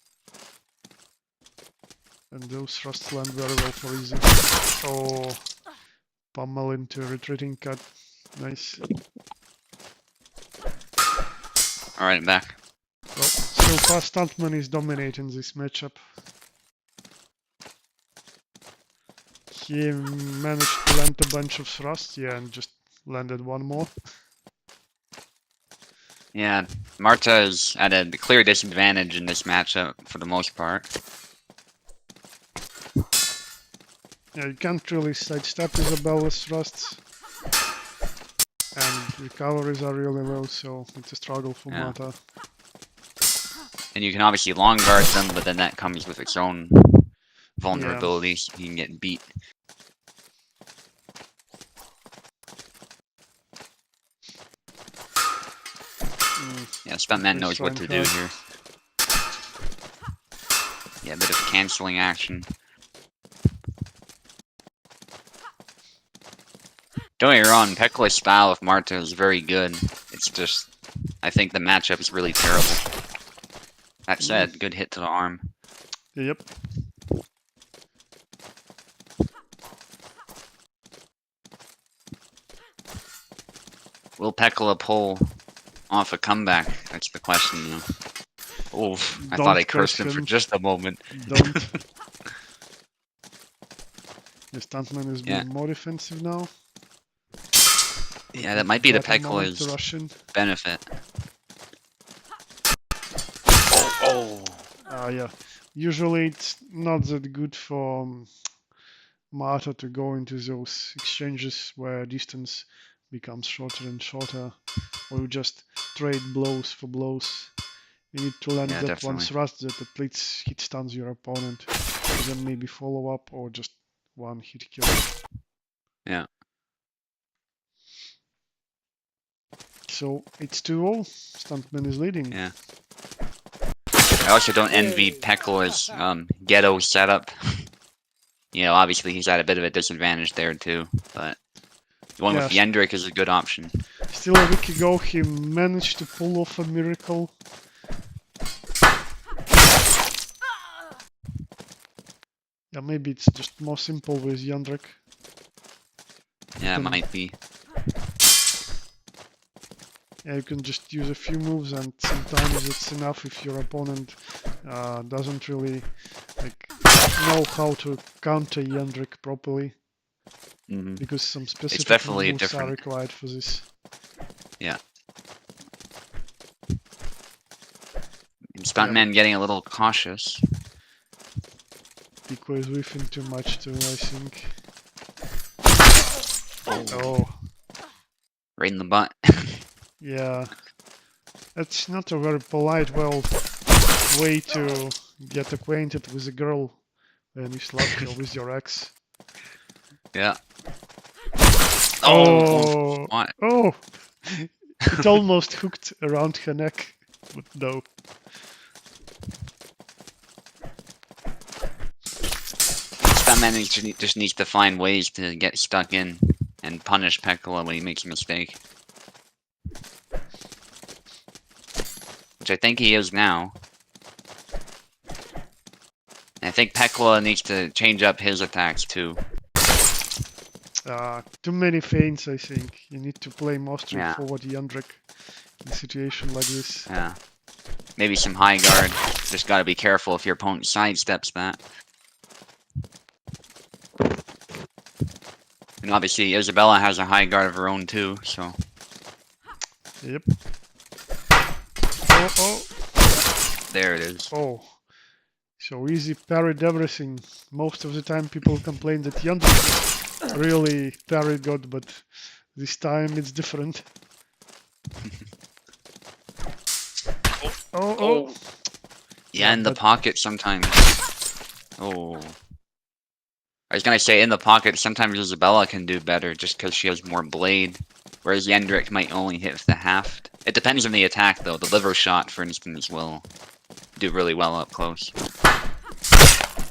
And those thrusts land very well for easy. Oh, pummel into a retreating cut. Nice. Alright, I'm back. Well, so far Stuntman is dominating this matchup. He managed to land a bunch of thrusts, yeah, and just landed one more. Yeah, Marta is at a clear disadvantage in this matchup for the most part. Yeah, you can't really sidestep Isabella's thrusts. And recoveries are really low, so it's a struggle for Marta. And you can obviously long guard them, but then that comes with its own vulnerabilities. You can get beat. Yeah, Stuntman knows what to do here. Yeah, a bit of cancelling action. Don't get me wrong, Pekola's style of Marta is very good. It's just, I think the matchup is really terrible. That said, good hit to the arm. Yep. Will Pekola pull off a comeback? That's the question, though. Oh, I thought I cursed him for just a moment. Don't. The Stuntman is being more defensive now. Yeah, that might be the Pekola's benefit. Yeah. Usually it's not that good for Marta to go into those exchanges where distance becomes shorter and shorter, or you just trade blows for blows. You need to land that one thrust that at least hit stuns your opponent, and then maybe follow up or just one hit kill. Yeah. So it's 2-0. Stuntman is leading. Yeah. I also don't envy Pekola's ghetto setup. You know, obviously he's at a bit of a disadvantage there too, but The one with Yeah, Yendrik is a good option. still a week ago he managed to pull off a miracle. Yeah, maybe it's just more simple with Yendrik. Yeah, it Then- might be. Yeah, you can just use a few moves, and sometimes it's enough if your opponent doesn't really like know how to counter Yendrik properly, Hmm. because some specific definitely moves different. are required for this. Yeah. Stuntman getting a little cautious. Pico is whiffing too much too, I think. Oh. Oh, Right in the butt. yeah. That's not a very polite, way to get acquainted with a girl when you slap her with your axe. Yeah. Oh, What? oh! It almost hooked around her neck, but no. Stuntman just needs to find ways to get stuck in and punish Pekkola when he makes a mistake. Which I think he is now. And I think Pekkola needs to change up his attacks too. Too many feints, I think. You need to play more straightforward Yandrik in a situation like this. Yeah. Maybe some high guard. Just gotta be careful if your opponent sidesteps that. And obviously Isabella has a high guard of her own too, so. Yep. Oh, oh. There it is. Oh. So easy parried everything. Most of the time people complain that Yandrik really parried God, but this time it's different. Oh, oh. Yeah, in the pocket sometimes. Oh. I was gonna say in the pocket sometimes Isabella can do better just because she has more blade. Whereas Yendrik might only hit with the haft. It depends on the attack though. The liver shot, for instance, will do really well up close.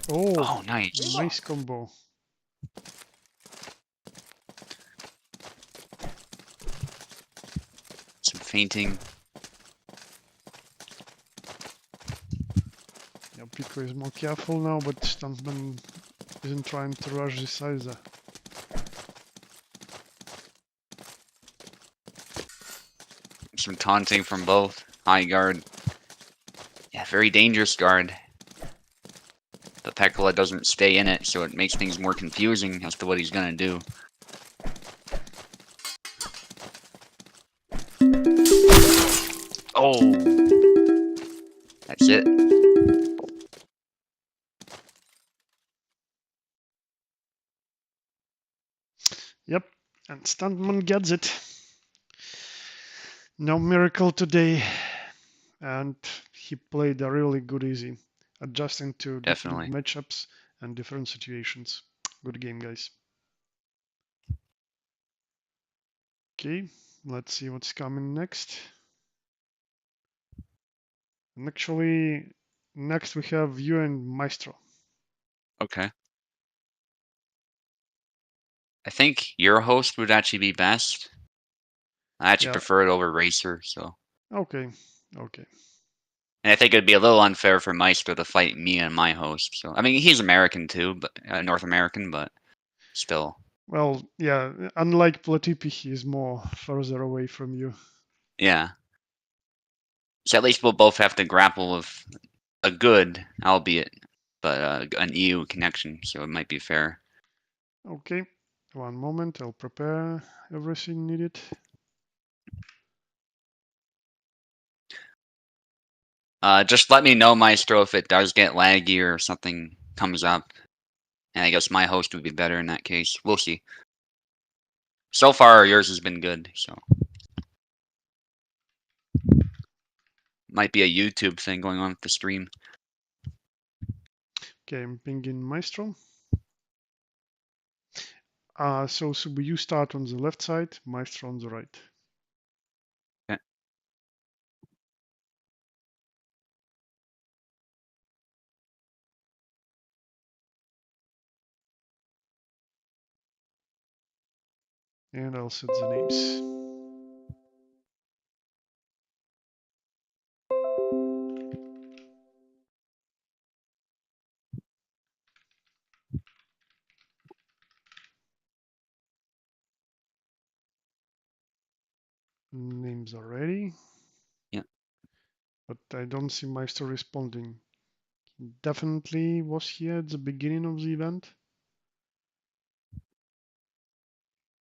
Oh, nice. Nice combo. Some feinting. Yeah, Pico is more careful now, but Stuntman isn't trying to rush this either. Some taunting from both. High guard. Yeah, very dangerous guard. But Pekkola doesn't stay in it, so it makes things more confusing as to what he's gonna do. Oh! That's it. Yep, and Stuntman gets it. No miracle today. And he played a really good easy, adjusting to different matchups and different situations. Good game, guys. Okay, let's see what's coming next. And actually, next we have you and Maestro. Okay. I think your host would actually be best. I actually prefer it over Racer, so. Okay, okay. And I think it'd be a little unfair for Maestro to fight me and my host. So I mean, he's American too, but North American, but still. Well, yeah, unlike Platipi, he is more further away from you. Yeah. So at least we'll both have to grapple with a good, albeit, but an EU connection, so it might be fair. Okay, one moment, I'll prepare everything needed. Just let me know, Maestro, if it does get laggy or something comes up. And I guess my host would be better in that case. We'll see. So far, yours has been good, so. Might be a YouTube thing going on with the stream. Okay, I'm pinging Maestro. So you start on the left side, Maestro on the right. Okay. And I'll set the names. Names are ready. Yeah. But I don't see Meister responding. He definitely was here at the beginning of the event.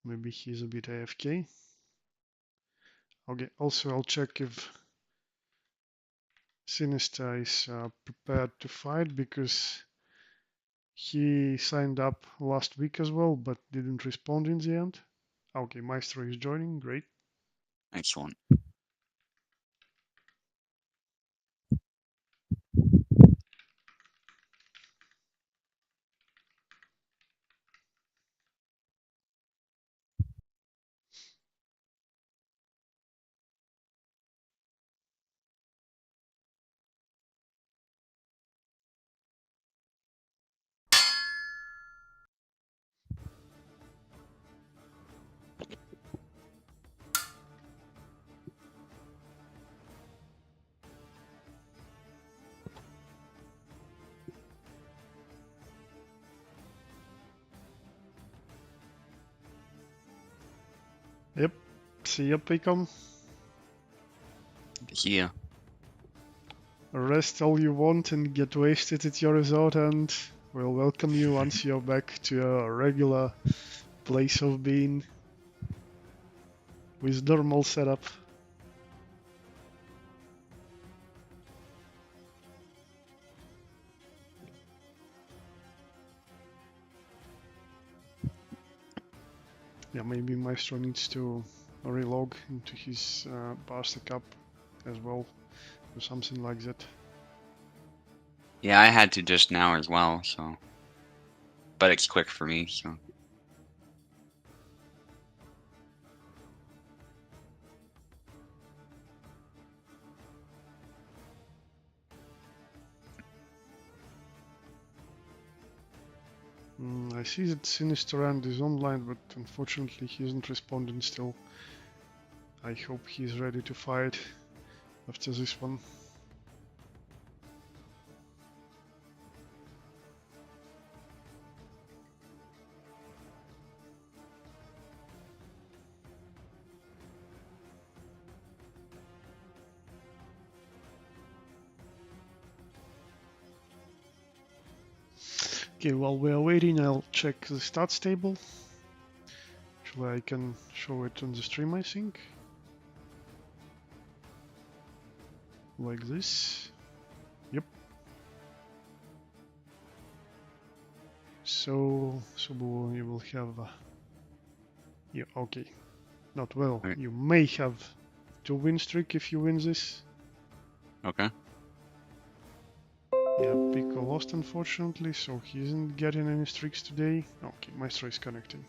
Maybe he's a bit AFK. Okay, also I'll check if Sinister is prepared to fight, because he signed up last week as well, but didn't respond in the end. Okay, Maestro is joining, great. Excellent. Yep, see ya, Picom. See ya. Rest all you want and get wasted at your resort, and we'll welcome you once you're back to a regular place of being with normal setup. Yeah, maybe Maestro needs to relog into his Parsec app as well, or something like that. Yeah, I had to just now as well, so. But it's quick for me, so. I see that Sinister Hand is online, but unfortunately he isn't responding still. I hope he's ready to fight after this one. Okay, while we are waiting, I'll check the stats table. Actually, I can show it on the stream, I think. Like this. Yep. So you will have... yeah, okay. Not well. Right. You may have 2 win streak if you win this. Okay. Yeah, Pico lost unfortunately, so he isn't getting any streaks today. Okay, Maestro is connecting.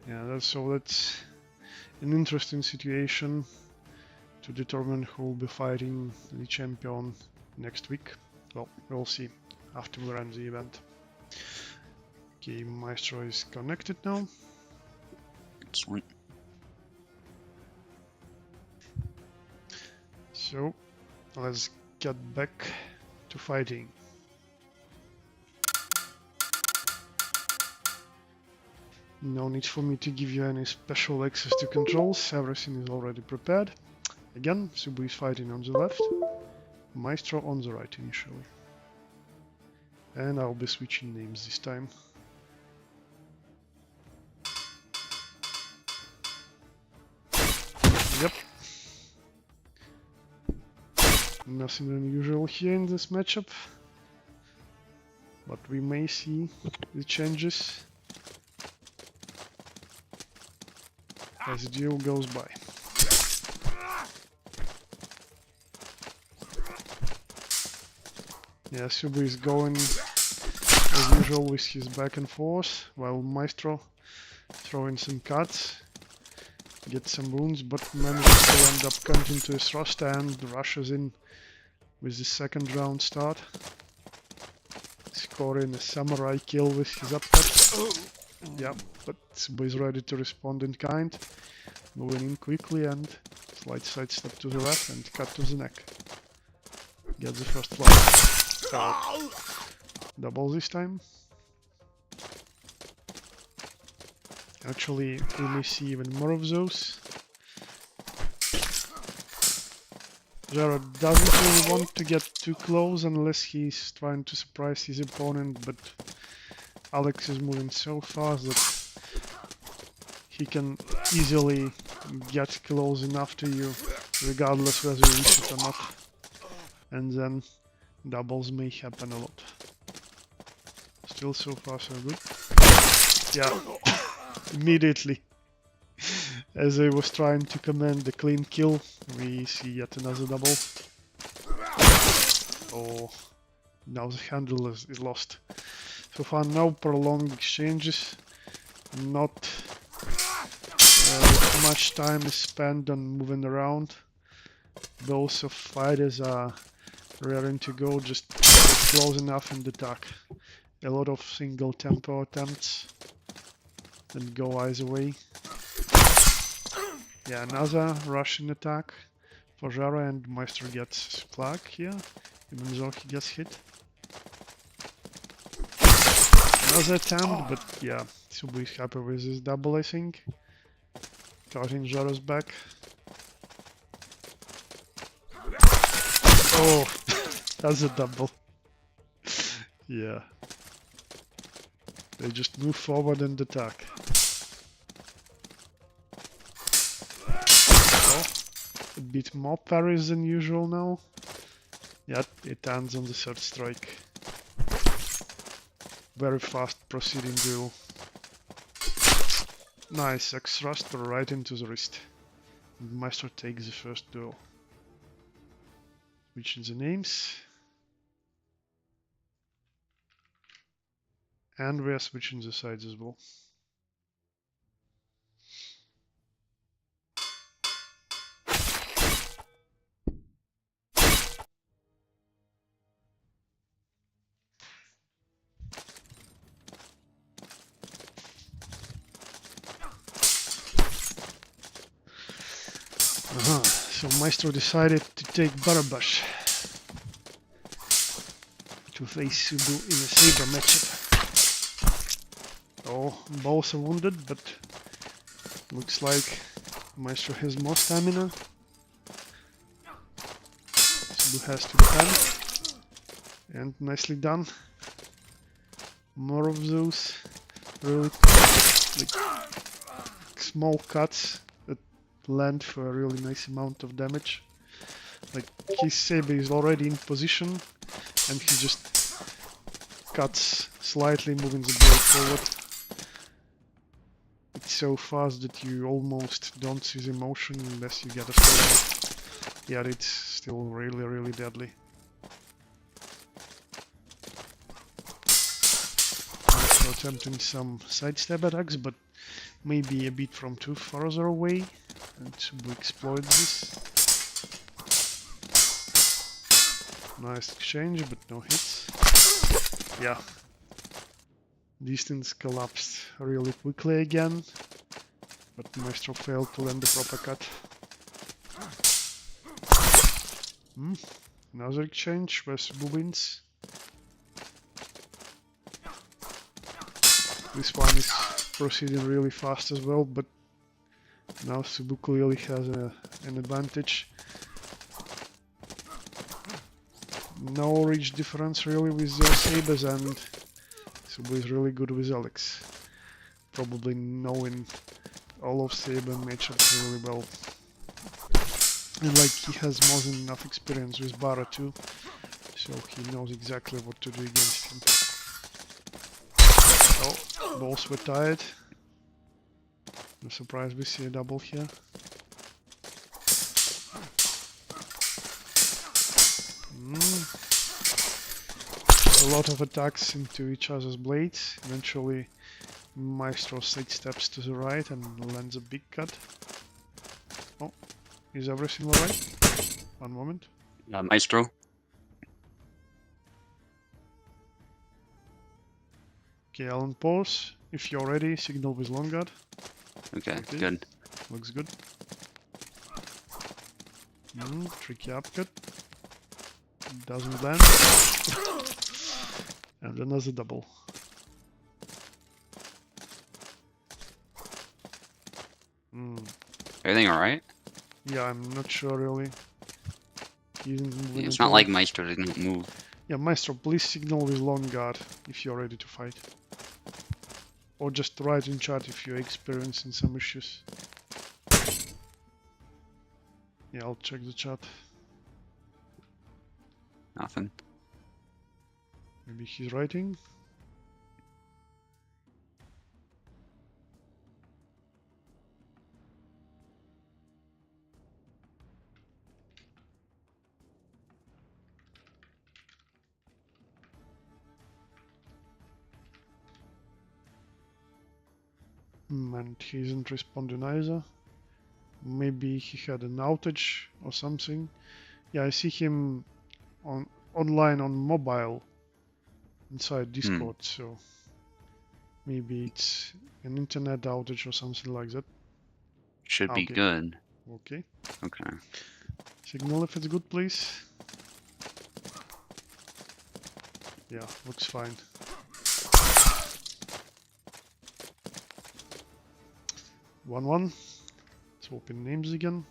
Yeah, that's an interesting situation to determine who will be fighting the champion next week. Well, we'll see after we run the event. Okay, Maestro is connected now. Excellent. So, let's get back to fighting. No need for me to give you any special access to controls, everything is already prepared. Again, Subu is fighting on the left, Maestro on the right initially. And I'll be switching names this time. Yep. Nothing unusual here in this matchup, but we may see the changes as the duel goes by. Yeah, Subu is going as usual with his back and forth, while Maestro throwing some cuts, gets some wounds, but manages to end up counting to his thrust and rushes in with the second round start, scoring a samurai kill with his upcut. Yeah, but Subu is ready to respond in kind. Moving in quickly and slight sidestep to the left and cut to the neck. Get the first flag. Out. Double this time. Actually, we may see even more of those. Jared doesn't really want to get too close unless he's trying to surprise his opponent, but Alex is moving so fast that he can easily get close enough to you, regardless whether you reach it or not. And then doubles may happen a lot. Still so far so good. Yeah, immediately. As I was trying to command the clean kill, we see yet another double. Oh, now the handle is lost. So far no prolonged exchanges, not much time is spent on moving around. Those of fighters are raring to go, just close enough and attack. A lot of single tempo attempts and go either way. Yeah, another Russian attack for Jara, and Meister gets flag here, even though he gets hit. Another attempt, but yeah, Subu is happy with this double, I think. Cutting Jara's back. Oh, that's a double. Yeah. They just move forward and attack. Oh, a bit more parries than usual now. Yeah, it ends on the third strike. Very fast proceeding duel. Nice, X-Thrust right into the wrist. And Maestro takes the first duel. Switching the names. And we are switching the sides as well. So Maestro decided to take Barabash to face Subu in a saber matchup. Oh, both are wounded, but looks like Maestro has more stamina. Subu has to defend. And nicely done. More of those really like small cuts that land for a really nice amount of damage. Like his saber is already in position and he just cuts slightly, moving the blade forward. It's so fast that you almost don't see the motion unless you get a sword. Yeah, it's still really deadly. Also attempting some sidestep attacks, but maybe a bit from too farther away, and Subu exploits this. Nice exchange, but no hits. Yeah. Distance collapsed really quickly again, but Maestro failed to land the proper cut. Another exchange where Subu wins. This one is proceeding really fast as well, but now Subu clearly has an advantage. No reach difference really with their sabers, and Subu is really good with Alex. Probably knowing all of saber matchups really well. And like he has more than enough experience with Bara too, so he knows exactly what to do against him. Oh, both were tired. No surprise we see a double here. A lot of attacks into each other's blades. Eventually Maestro sidesteps to the right and lands a big cut. Oh, is everything alright? One moment. Maestro. Okay, I'll pause. If you're ready, signal with long guard. Okay, good. Looks good. Tricky upcut. Doesn't land. And another double. Everything alright? Yeah, I'm not sure really. He isn't moving Yeah, it's at not all. like Maestro didn't move. Yeah, Maestro, please signal with long guard if you're ready to fight. Or just write in chat if you're experiencing some issues. Yeah, I'll check the chat. Nothing. Maybe he's writing. And he isn't responding either. Maybe he had an outage or something. Yeah, I see him online on mobile inside Discord, so maybe it's an internet outage or something like that. Should be good. Okay. Okay. Signal if it's good, please. Yeah, looks fine. One. Let's open names again.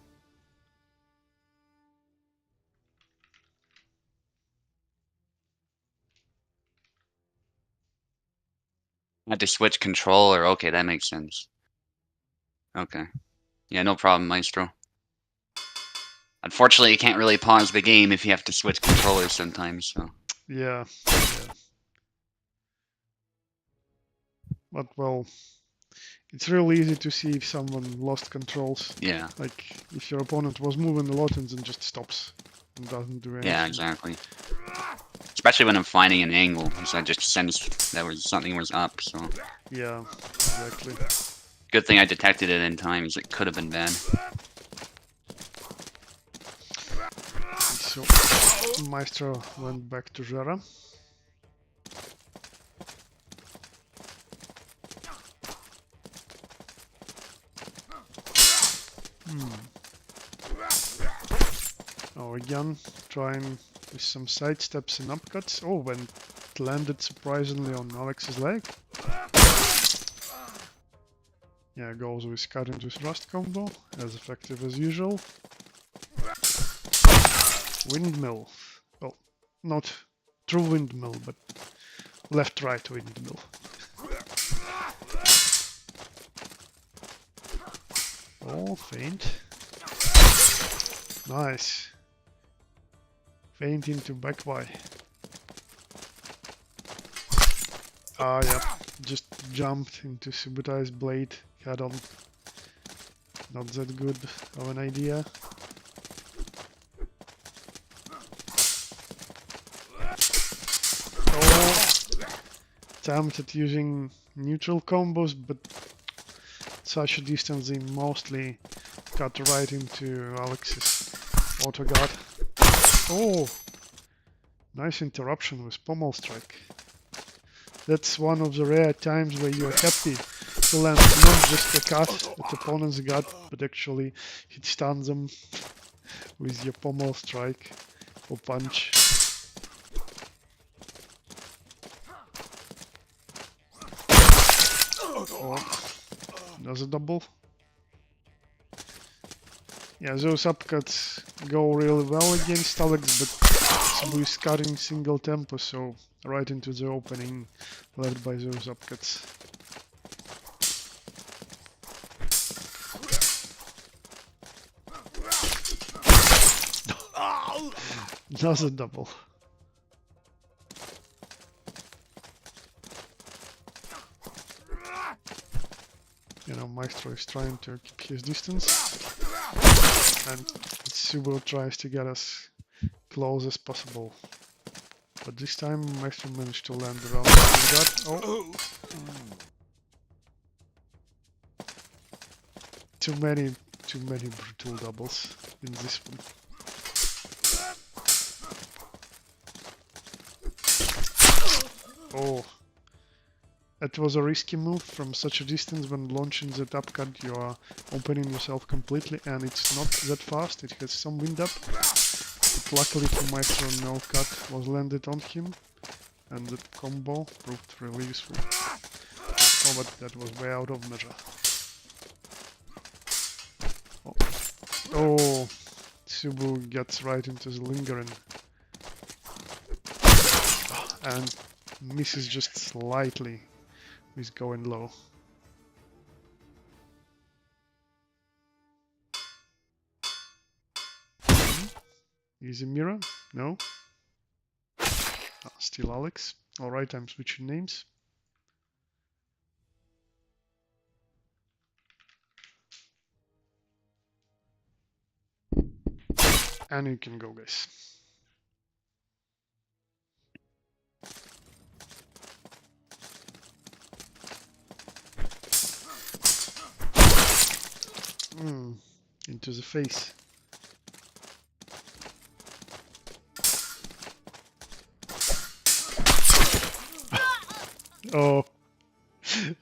I had to switch controller. Okay, that makes sense. Okay. Yeah, no problem, Maestro. Unfortunately, you can't really pause the game if you have to switch controllers sometimes, so. Yeah. But well, it's really easy to see if someone lost controls. Yeah. Like if your opponent was moving a lot and then just stops and doesn't do anything. Yeah, exactly. Especially when I'm finding an angle, because I just sensed that something was up, so. Yeah, exactly. Good thing I detected it in time, because it could have been bad. So, Maestro went back to Jera. Oh, again, trying with some side steps and upcuts. Oh, and it landed surprisingly on Alex's leg. Yeah, goes with cut into thrust combo, as effective as usual. Windmill. Well, not true windmill, but left-right windmill. Oh, feint. Nice. Feint into back Y. Ah, yeah. Just jumped into Subutai's blade head on. Not that good of an idea. Oh, attempted using neutral combos, but at such a distance they mostly got right into Alex's auto guard. Oh, nice interruption with pommel strike. That's one of the rare times where you are happy to land not just a cut at opponent's guard, but actually hit stun them with your pommel strike or punch. Oh, another double. Yeah, those upcuts go really well against Alex, but Sabu is cutting single tempo, so right into the opening led by those upcuts. Another double. You know, Maestro is trying to keep his distance, and Subo tries to get as close as possible. But this time Maestro managed to land around that. Oh! Too many brutal doubles in this one. Oh, it was a risky move from such a distance. When launching the top cut, you are opening yourself completely, and it's not that fast. It has some wind up. But luckily for Maestro, no cut was landed on him, and that combo proved really useful. Oh, but that was way out of measure. Oh, Subu gets right into the lingering and misses just slightly with going low. Easy mirror? No. Still Alex. Alright, I'm switching names. And you can go, guys. Into the face. Oh,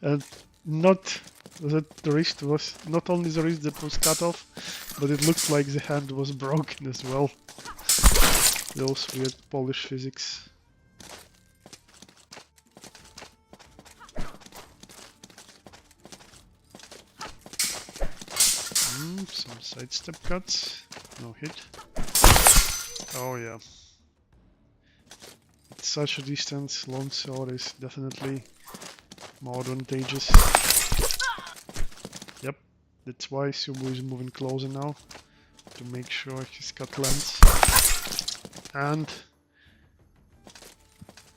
and not that the wrist was, not only the wrist that was cut off, but it looked like the hand was broken as well. Those weird Polish physics. Some sidestep cuts, no hit. Oh yeah. At such a distance, longsword is definitely more advantageous. Yep, that's why Subu is moving closer now, to make sure his cut lands. And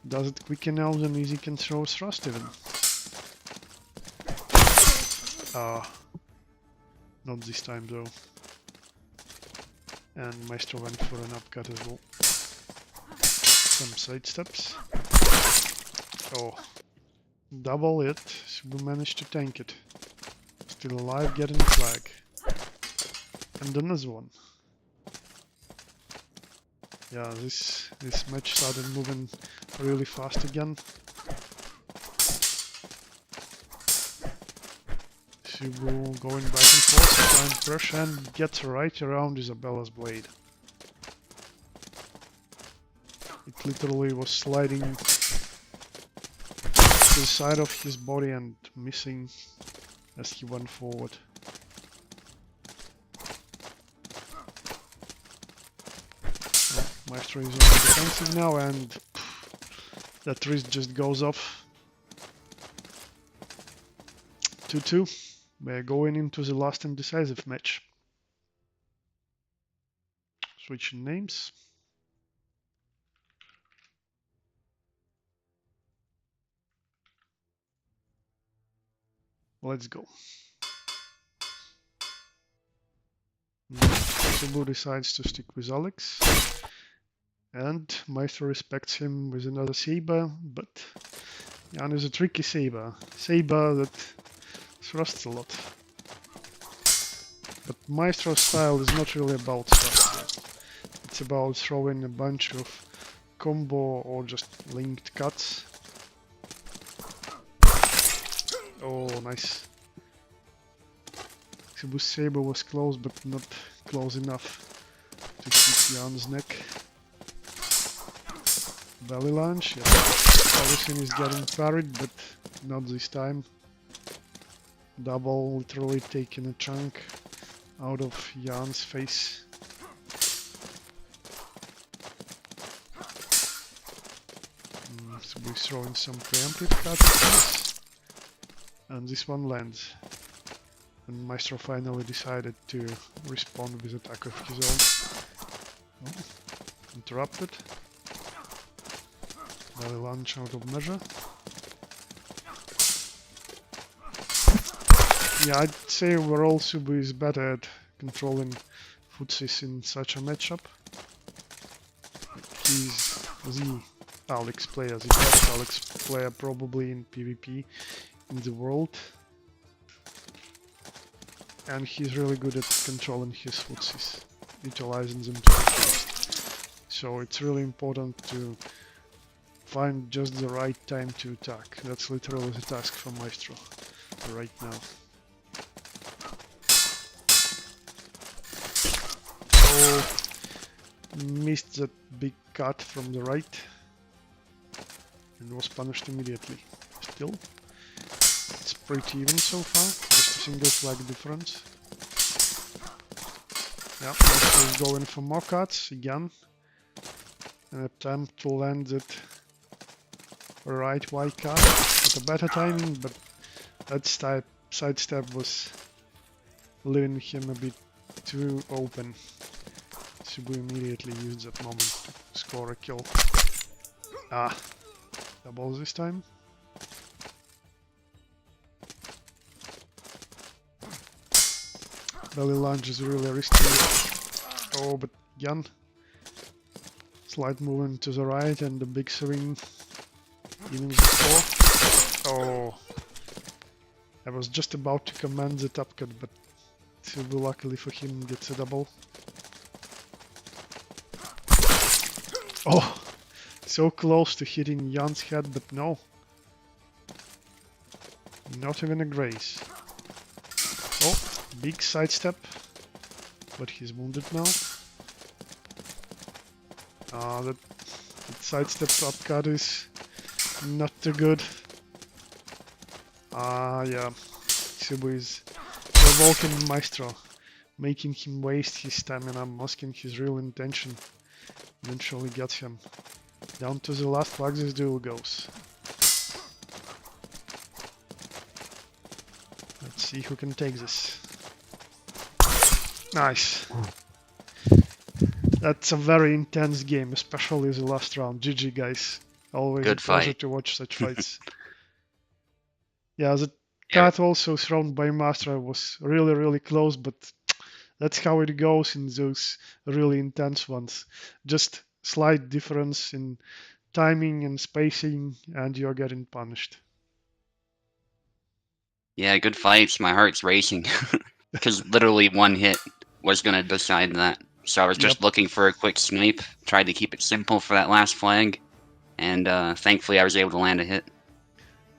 does it quick enough, then easy can throw thrust even. Not this time though. And Maestro went for an upcut as well. Some side steps. Oh, double hit. Subu managed to tank it. Still alive, getting the flag. And another one. Yeah, this match started moving really fast again. Subu going back and forth, trying to pressure and gets right around Isabella's blade. It literally was sliding to the side of his body and missing as he went forward. Well, Maestro is on the defensive now, and that wrist just goes off. 2-2. We're going into the last and decisive match. Switching names. Let's go. Subu decides to stick with Alex. And Maestro respects him with another saber, but Jan is a tricky saber. Saber that thrusts a lot. But Maestro's style is not really about thrust. It's about throwing a bunch of combo or just linked cuts. Oh, nice. Subu's saber was close, but not close enough to keep Jan's neck. Belly lunge, yeah. Everything is getting parried, but not this time. Double, literally taking a chunk out of Jan's face. So we're throwing some preemptive cuts, and this one lands. And Maestro finally decided to respond with attack of his own. Oh, interrupted. Belly lunge out of measure. Yeah, I'd say overall Subu is better at controlling footsies in such a matchup. He's the Alex player, the best Alex player probably in PvP in the world. And he's really good at controlling his footsies, utilizing them to the best. So it's really important to find just the right time to attack. That's literally the task for Maestro right now. Oh, missed that big cut from the right and was punished immediately. Still, it's pretty even so far, just a single flag difference. Yeah, Maestro is going for more cuts again. An attempt to land it right Y cut at a better timing, but that sidestep was leaving him a bit too open. Cebu immediately used that moment to score a kill. Ah, double this time. Belly lunge is really risky. Oh, but again, slight movement to the right and the big swing even before. Oh, I was just about to command the top cut, but Cebu, luckily for him, gets a double. Oh, so close to hitting Jan's head, but no. Not even a grace. Oh, big sidestep, but he's wounded now. That sidestep upcut is not too good. Yeah, Cebu is provoking Maestro, making him waste his stamina, masking his real intention. Eventually gets him. Down to the last flag this duel goes. Let's see who can take this. Nice. That's a very intense game, especially the last round. GG guys. Always Good a pleasure fight. to watch such fights. Yeah, the cut also thrown by Master was really close, but that's how it goes in those really intense ones. Just slight difference in timing and spacing, and you're getting punished. Yeah, good fights. My heart's racing because literally one hit was gonna decide that. So I was just looking for a quick snipe, tried to keep it simple for that last flag, and thankfully I was able to land a hit.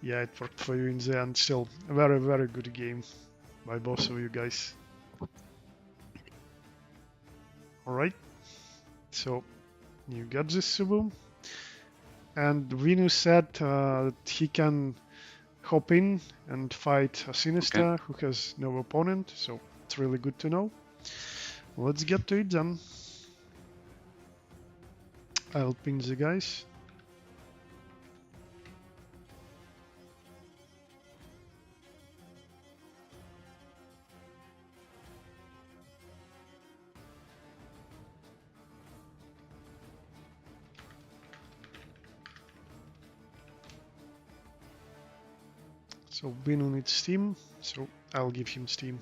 Yeah, it worked for you in the end. Still, a very good game by both of you guys. Alright, so you got this, Cebu. And Venus said that he can hop in and fight a Sinister who has no opponent, so it's really good to know. Let's get to it then. I'll ping the guys. So Binu needs Steam, so I'll give him Steam.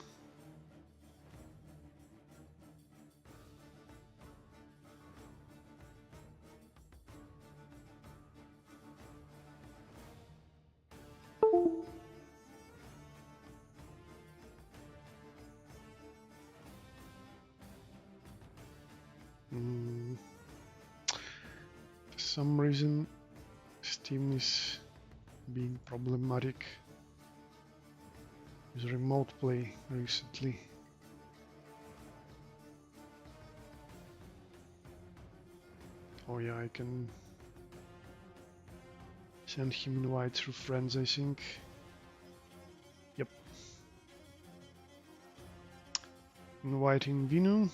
For some reason, Steam is being problematic with remote play recently. Oh yeah, I can send him invite through friends, I think. Yep. Inviting Vinu.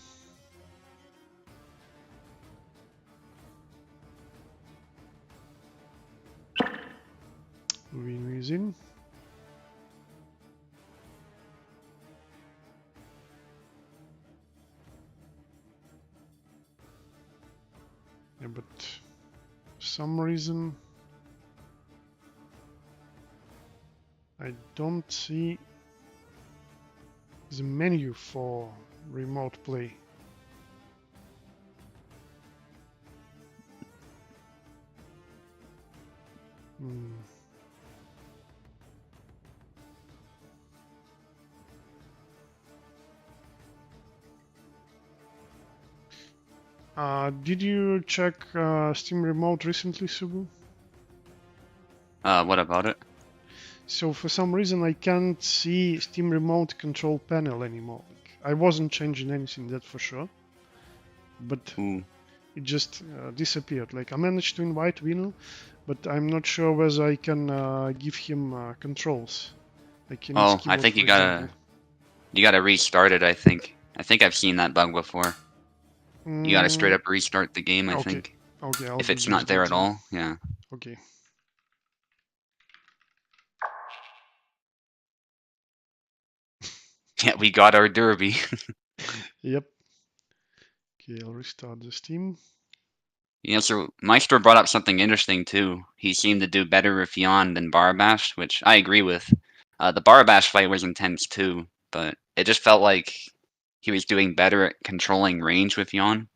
Vinu is in. Yeah, but for some reason I don't see the menu for remote play. Did you check Steam Remote recently, Subu? What about it? So for some reason I can't see Steam Remote Control Panel anymore. Like, I wasn't changing anything, that's for sure. But Ooh. it just disappeared. Like I managed to invite Vinu, but I'm not sure whether I can give him controls. Like in his Oh, I keyboard, think for example. you gotta restart it. I think I've seen that bug before. You gotta straight Mm, up restart the game. I okay, think okay, I'll if do it's just not there that at then. all, yeah. Okay. Yeah, we got our derby. Yep. Okay, I'll restart the Steam. Yeah, so Maestro brought up something interesting too. He seemed to do better with Yon than Barabash, which I agree with. The Barabash fight was intense too, but it just felt like he was doing better at controlling range with Yon.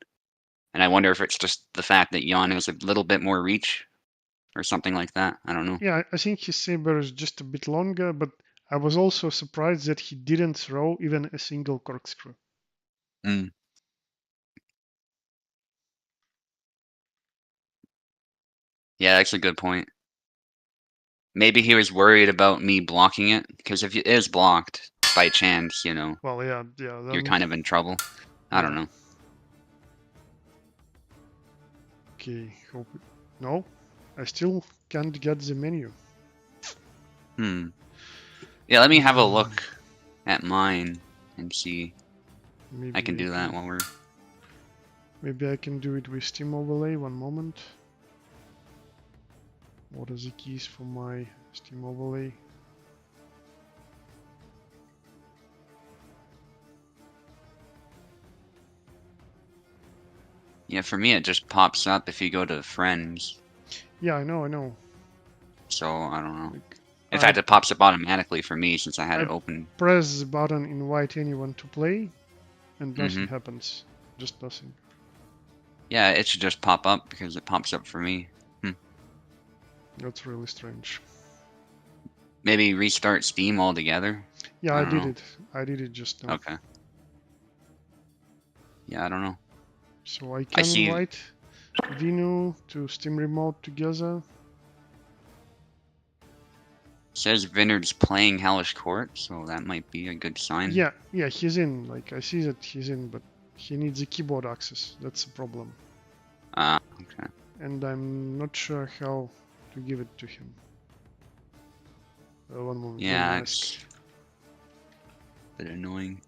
And I wonder if it's just the fact that Yon has a little bit more reach or something like that. I don't know. Yeah, I think his saber is just a bit longer, but I was also surprised that he didn't throw even a single corkscrew. Mm. Yeah, that's a good point. Maybe he was worried about me blocking it, because if it is blocked by chance, Well, yeah, you're then, kind of in trouble. I don't yeah. know. Okay, hope. No, I still can't get the menu. Hmm. Yeah, let me have a look at mine and see. I can do that while we're... Maybe I can do it with Steam Overlay. One moment. What are the keys for my Steam Overlay? Yeah, for me it just pops up if you go to friends. Yeah, I know. So, I don't know. Like, In I fact, it pops up automatically for me since I had I it open. press the button invite anyone to play, and nothing Mm-hmm. happens. Just nothing. Yeah, it should just pop up because it pops up for me. That's really strange. Maybe restart Steam altogether? Yeah, I I don't did know. it. I did it just now. Okay. Yeah, I don't know. So I I can see... invite Vinu to Steam Remote together. says Vinard's playing Hellish Quart, so that might be a good sign. Yeah, he's in. Like I see that he's in, but he needs a keyboard access. That's the problem. Okay. And I'm not sure how to give it to him. One moment. Yeah, it's a bit annoying.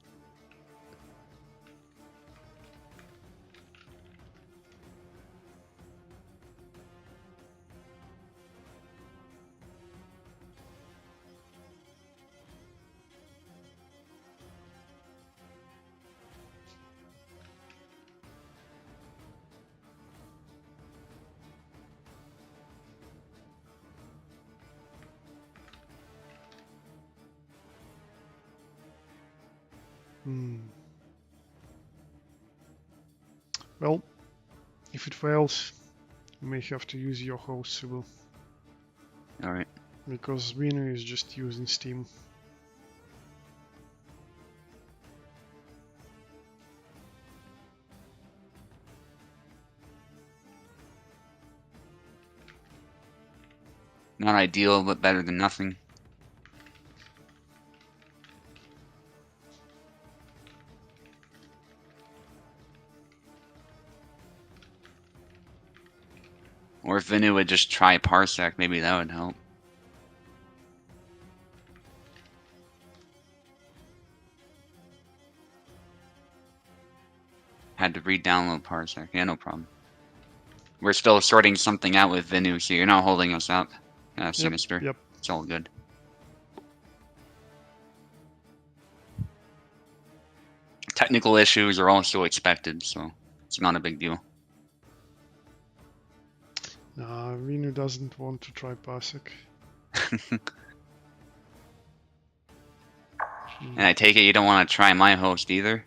Well, if it fails, you may have to use your host Sybil. Alright. Because Vinu is just using Steam. Not ideal, but better than nothing. Or if Vinu would just try Parsec, maybe that would help. Had to re-download Parsec. Yeah, no problem. We're still sorting something out with Vinu, so you're not holding us up. Sinister. Yep. It's all good. Technical issues are also expected, so it's not a big deal. Nah, Vinu doesn't want to try Parsec. And I take it you don't want to try my host either?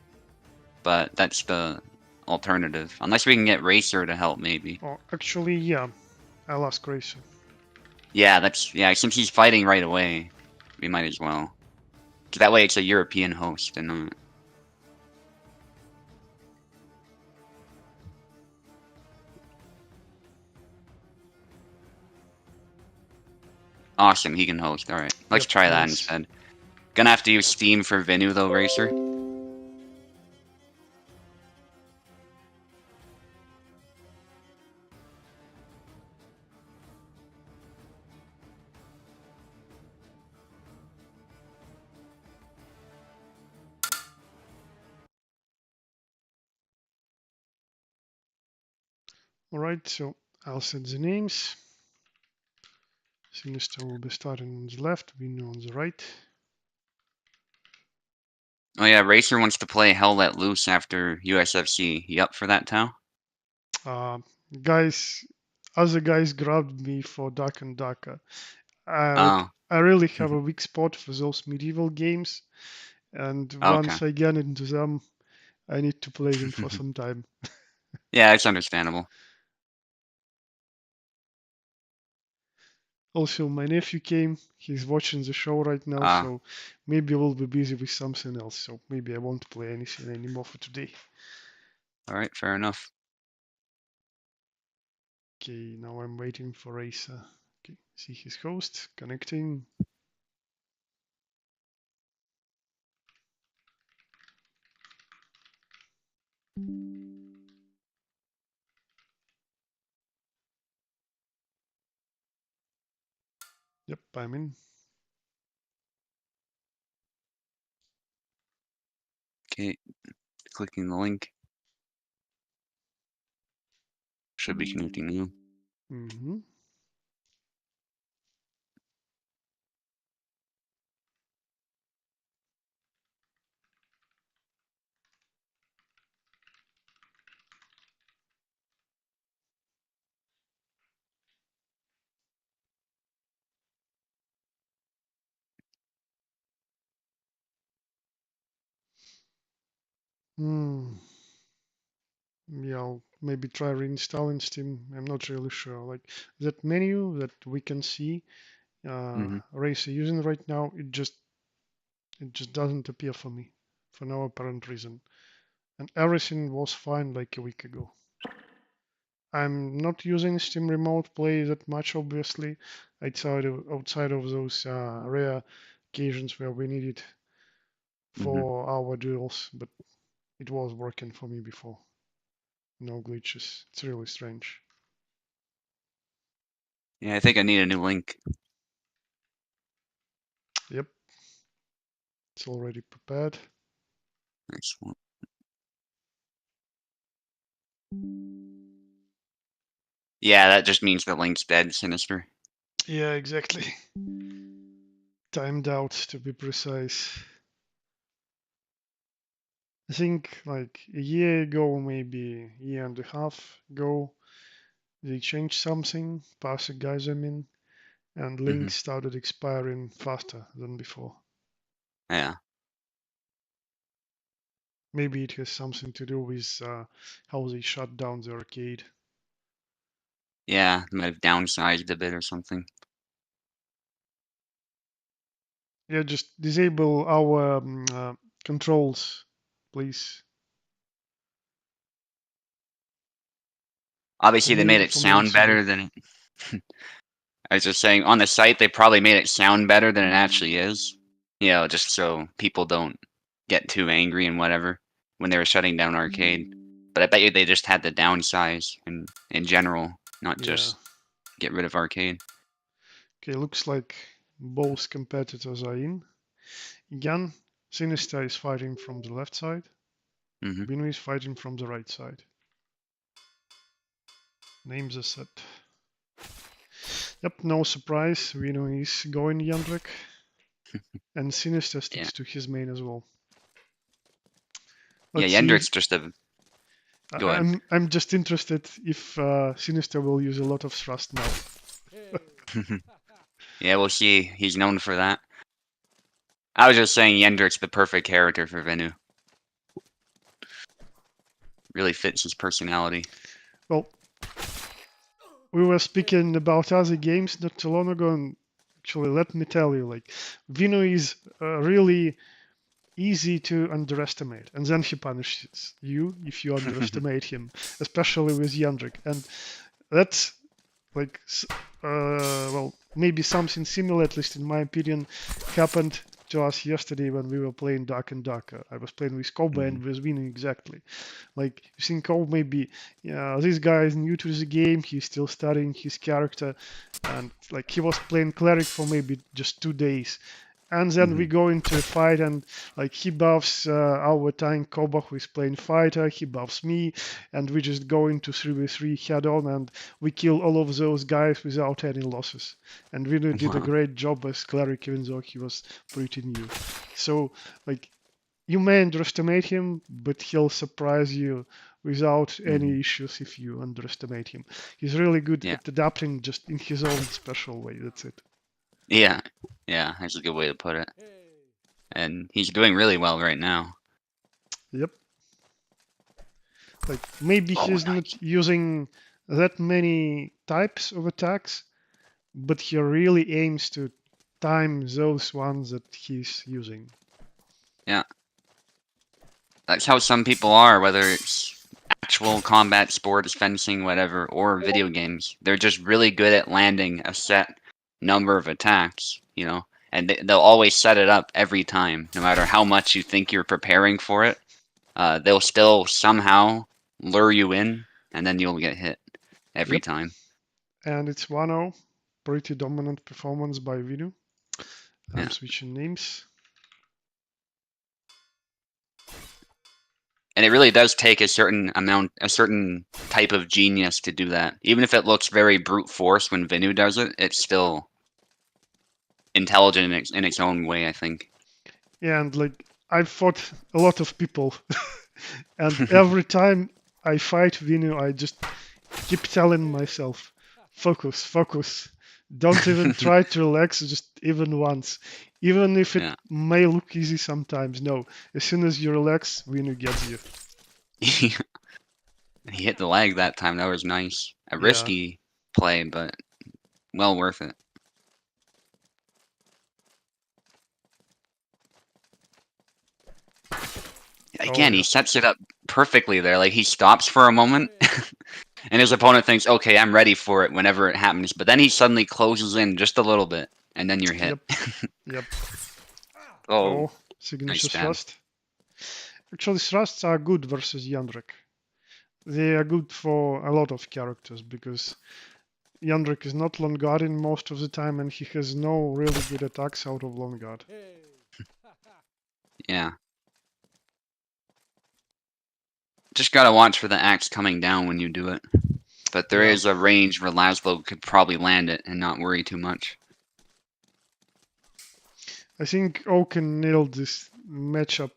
But that's the alternative. Unless we can get Racer to help, maybe. Oh, actually, yeah. I'll ask Racer. Yeah, since he's fighting right away, we might as well. 'Cause that way it's a European host and not... Awesome, he can host. Alright, let's Yep, try that nice. instead. Gonna have to use Steam for Venu though, Racer. Alright, so I'll set the names. Sinister will be starting on the left, Vino on the right. Oh yeah, Racer wants to play Hell Let Loose after USFC. You up for that, Tao? Guys, other guys grabbed me for Duck and Ducker. Oh, I really have a weak spot for those medieval games, and okay. once I get into them, I need to play them for some time. Yeah, it's understandable. Also, my nephew came. He's watching the show right now, Ah, so maybe we'll be busy with something else. So maybe I won't play anything anymore for today. alright, fair enough. Okay, now I'm waiting for Racer. Okay, see his host connecting. Yep, I'm in. Okay, clicking the link. Should be connecting now. Mm-hmm. Hmm. Yeah, I'll maybe try reinstalling Steam. I'm not really sure. Like that menu that we can see Mm-hmm. Racer using right now, it just doesn't appear for me for no apparent reason. And everything was fine like a week ago. I'm not using Steam Remote Play that much, obviously, outside of those rare occasions where we need it Mm-hmm. for our duels, but it was working for me before. No glitches. It's really strange. Yeah, I think I need a new link. Yep, it's already prepared. Excellent. Yeah, that just means the link's dead, Sinister. Yeah, exactly. Timed out to be precise. I think like a year ago, maybe a year and a half ago, they changed something, Parsec guys, I mean, and Mm-hmm. links started expiring faster than before. Yeah. Maybe it has something to do with how they shut down the arcade. Yeah, might have downsized a bit or something. Yeah, just disable our controls, please. I Obviously, they need made it it from sound months ago. better than it. I was just saying, on the site, they probably made it sound better than it actually is. You know, just so people don't get too angry and whatever when they were shutting down arcade. But I bet you they just had to downsize in general, not Yeah. just get rid of arcade. Okay, looks like both competitors are in. Again, Sinister is fighting from the left side. Hmm. Binu is fighting from the right side. Names are set. Yep, no surprise. Binu is going Yandrik. And Sinister Yeah. sticks to his main as well. Yeah, Let's see. Yendrik's just a... Go ahead. I'm just interested if Sinister will use a lot of thrust now. Yeah, we'll see. He's known for that. I was just saying Yendrik's the perfect character for Venu. Really fits his personality. Well, we were speaking about other games not too long ago, and actually, let me tell you, like, Vino is really easy to underestimate, and then he punishes you if you underestimate him, especially with Yandrik. And that's like, well, maybe something similar, at least in my opinion, happened to us yesterday when we were playing Duck and Duck. I was playing with Koba and was winning exactly. Like, you think, Koba maybe, yeah, this guy is new to the game, he's still studying his character, and like he was playing cleric for maybe just 2 days. And then we go into a fight, and like he buffs our tank Koba, who is playing fighter, he buffs me, and we just go into 3v3 head on, and we kill all of those guys without any losses. And Vino did a great job as cleric, even though he was pretty new. So, like, you may underestimate him, but he'll surprise you without any issues if you underestimate him. He's really good at adapting just in his own special way. That's it. Yeah, that's a good way to put it. And he's doing really well right now. Yep. Like, maybe he's not using that many types of attacks, but he really aims to time those ones that he's using. Yeah. That's how some people are, whether it's actual combat, sports, fencing, whatever, or video games. They're just really good at landing a set number of attacks, you know, and they'll always set it up every time, no matter how much you think you're preparing for it. They'll still somehow lure you in, and then you'll get hit every time. And it's 1-0. Pretty dominant performance by Vinu. I'm switching names. And it really does take a certain type of genius to do that. Even if it looks very brute force when Vinu does it, it's still intelligent in its own way, I think. Yeah, and like, I've fought a lot of people, and every time I fight Vinu, I just keep telling myself, focus, focus. Don't even try to relax, just even once. Even if it may look easy sometimes, no. As soon as you relax, Vinu gets you. He hit the leg that time. That was nice. A risky play, but well worth it. Again, he sets it up perfectly there. Like, he stops for a moment, and his opponent thinks, okay, I'm ready for it whenever it happens. But then he suddenly closes in just a little bit, and then you're hit. Yep. Oh, signature thrust. Actually, thrusts are good versus Yandrik. They are good for a lot of characters, because Yandrik is not long guarding most of the time, and he has no really good attacks out of long guard. Yeah. Just gotta watch for the axe coming down when you do it. But there is a range where Laszlo could probably land it and not worry too much. I think Akin nailed this matchup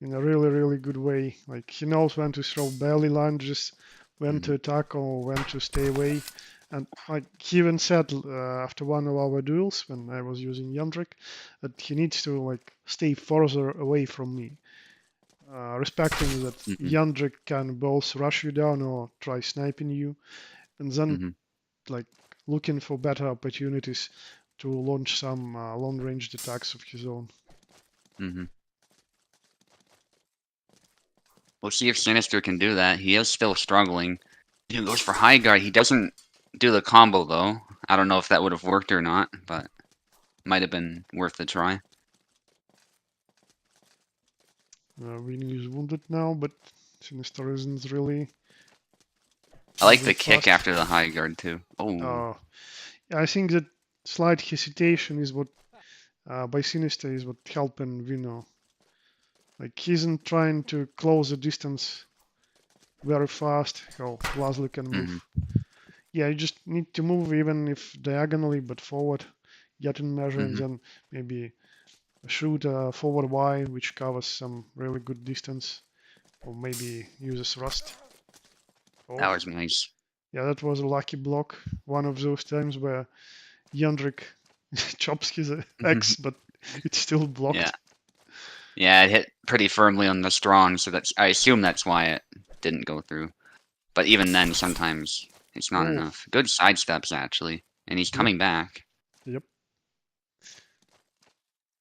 in a really, really good way. Like, he knows when to throw belly lunges, when to attack, or when to stay away. And like he even said after one of our duels, when I was using Yandrik, that he needs to like stay further away from me. Respecting that Yandrik can both rush you down or try sniping you, and then like looking for better opportunities to launch some long-ranged attacks of his own. We'll see if Sinister can do that. He is still struggling. He goes for high guard. He doesn't do the combo though. I don't know if that would have worked or not, but might have been worth the try. Vinu is wounded now, but Sinister isn't really. I like the kick after the high guard too. Oh. I think that slight hesitation is what by Sinister is what helping Vinu. Like, he isn't trying to close the distance very fast, how Laszlo can move. Yeah, you just need to move, even if diagonally, but forward, get in measure, and then maybe shoot a forward Y, which covers some really good distance, or maybe use a thrust. That was nice. Yeah, that was a lucky block. One of those times where Yandrik chops his X, but it's still blocked. Yeah, it hit pretty firmly on the strong, so I assume that's why it didn't go through. But even then, sometimes it's not enough. Good sidesteps, actually. And he's coming back. Yep.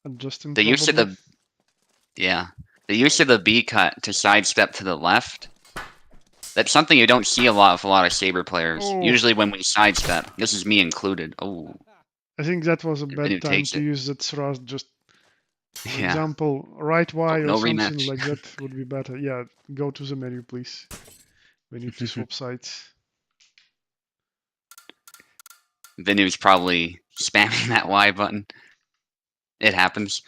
Adjusting the use of the B cut to sidestep to the left That's something you don't see a lot with a lot of saber players. Oh. Usually when we sidestep, this is me included. Oh, I think that was a bad Vinu time takes to it. use that thrust. Just, for Yeah. example, right Y no or something rematch. like that would be better. Yeah, go to the menu, please. We need to swap sides. Vinu's probably spamming that Y button. It happens.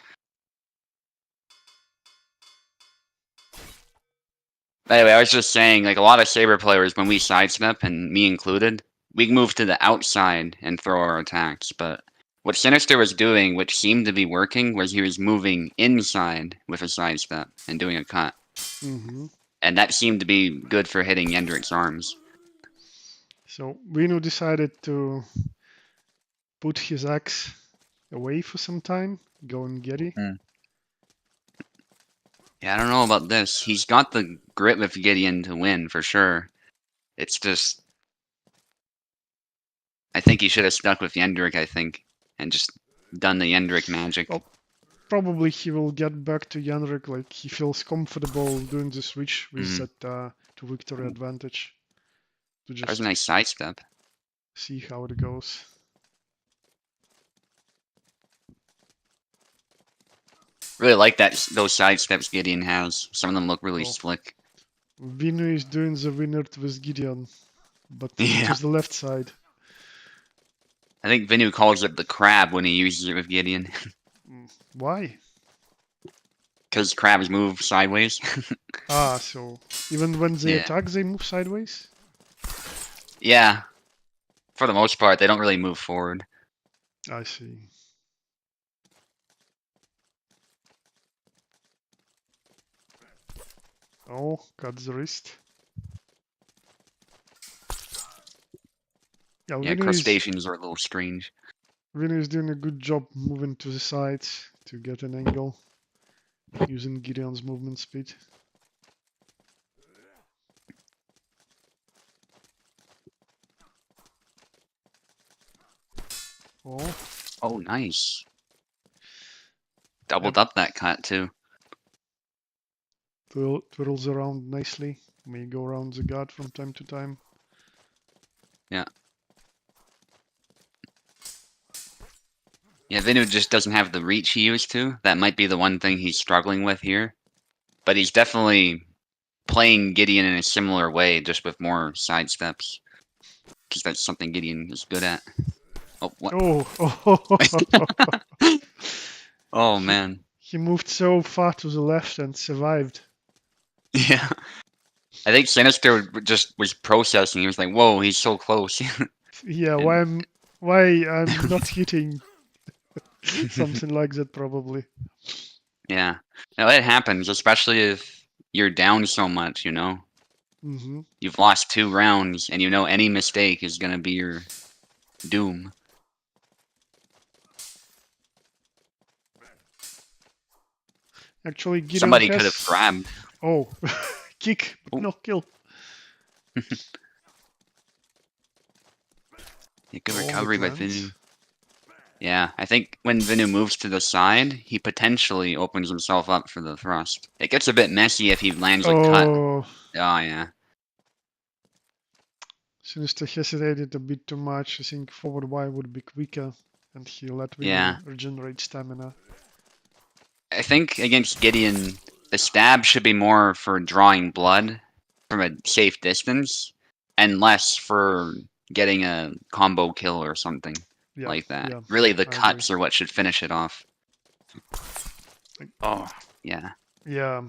Anyway, I was just saying, like, a lot of saber players, when we sidestep, and me included, we move to the outside and throw our attacks. But what Sinister was doing, which seemed to be working, was he was moving inside with a sidestep and doing a cut. Mm-hmm. And that seemed to be good for hitting Yendrik's arms. So Vinu decided to put his axe away for some time, go and get it. Yeah, I don't know about this. He's got the grit with Gideon to win, for sure. It's just... I think he should have stuck with Yendrik, I think, and just done the Yendrik magic. Oh, probably he will get back to Yanrik, like he feels comfortable doing the switch with that to victory advantage. To That was just a nice sidestep. see how it goes. Really like those sidesteps Gideon has. Some of them look really Oh. slick. Vinu is doing the winner with Gideon, but Yeah. to the left side. I think Vinu calls it the crab when he uses it with Gideon. Why? Because crabs move sideways. So even when they Yeah. attack, they move sideways? Yeah. For the most part, they don't really move forward. I see. Oh, cut the wrist. Yeah, crustaceans are a little strange. Vinu is doing a good job moving to the sides to get an angle using Gideon's movement speed. Oh, nice. Doubled up that cut, too. Twirls around nicely. May go around the guard from time to time. Yeah. Yeah, Vinu just doesn't have the reach he used to. That might be the one thing he's struggling with here. But he's definitely playing Gideon in a similar way, just with more sidesteps. Because that's something Gideon is good at. Oh, what? Oh, man. He moved so far to the left and survived. Yeah. I think Sinister just was processing. He was like, whoa, he's so close. Yeah, And- why I'm not hitting? Something like that, probably. Yeah. No, it happens, especially if you're down so much, you know? Mm-hmm. You've lost 2 rounds, and you know any mistake is going to be your doom. Actually, Gideon Somebody has... could have grabbed. Oh, kick, but no kill. Yeah, good recovery by Vinu. Yeah, I think when Vinu moves to the side, he potentially opens himself up for the thrust. It gets a bit messy if he lands a cut. Oh, yeah. Sinister hesitated a bit too much. I think forward Y would be quicker, and he let Vinu regenerate stamina. I think against Gideon, the stab should be more for drawing blood from a safe distance, and less for getting a combo kill or something like that. Yeah, Really, the cuts are what should finish it off. Oh, yeah. Yeah.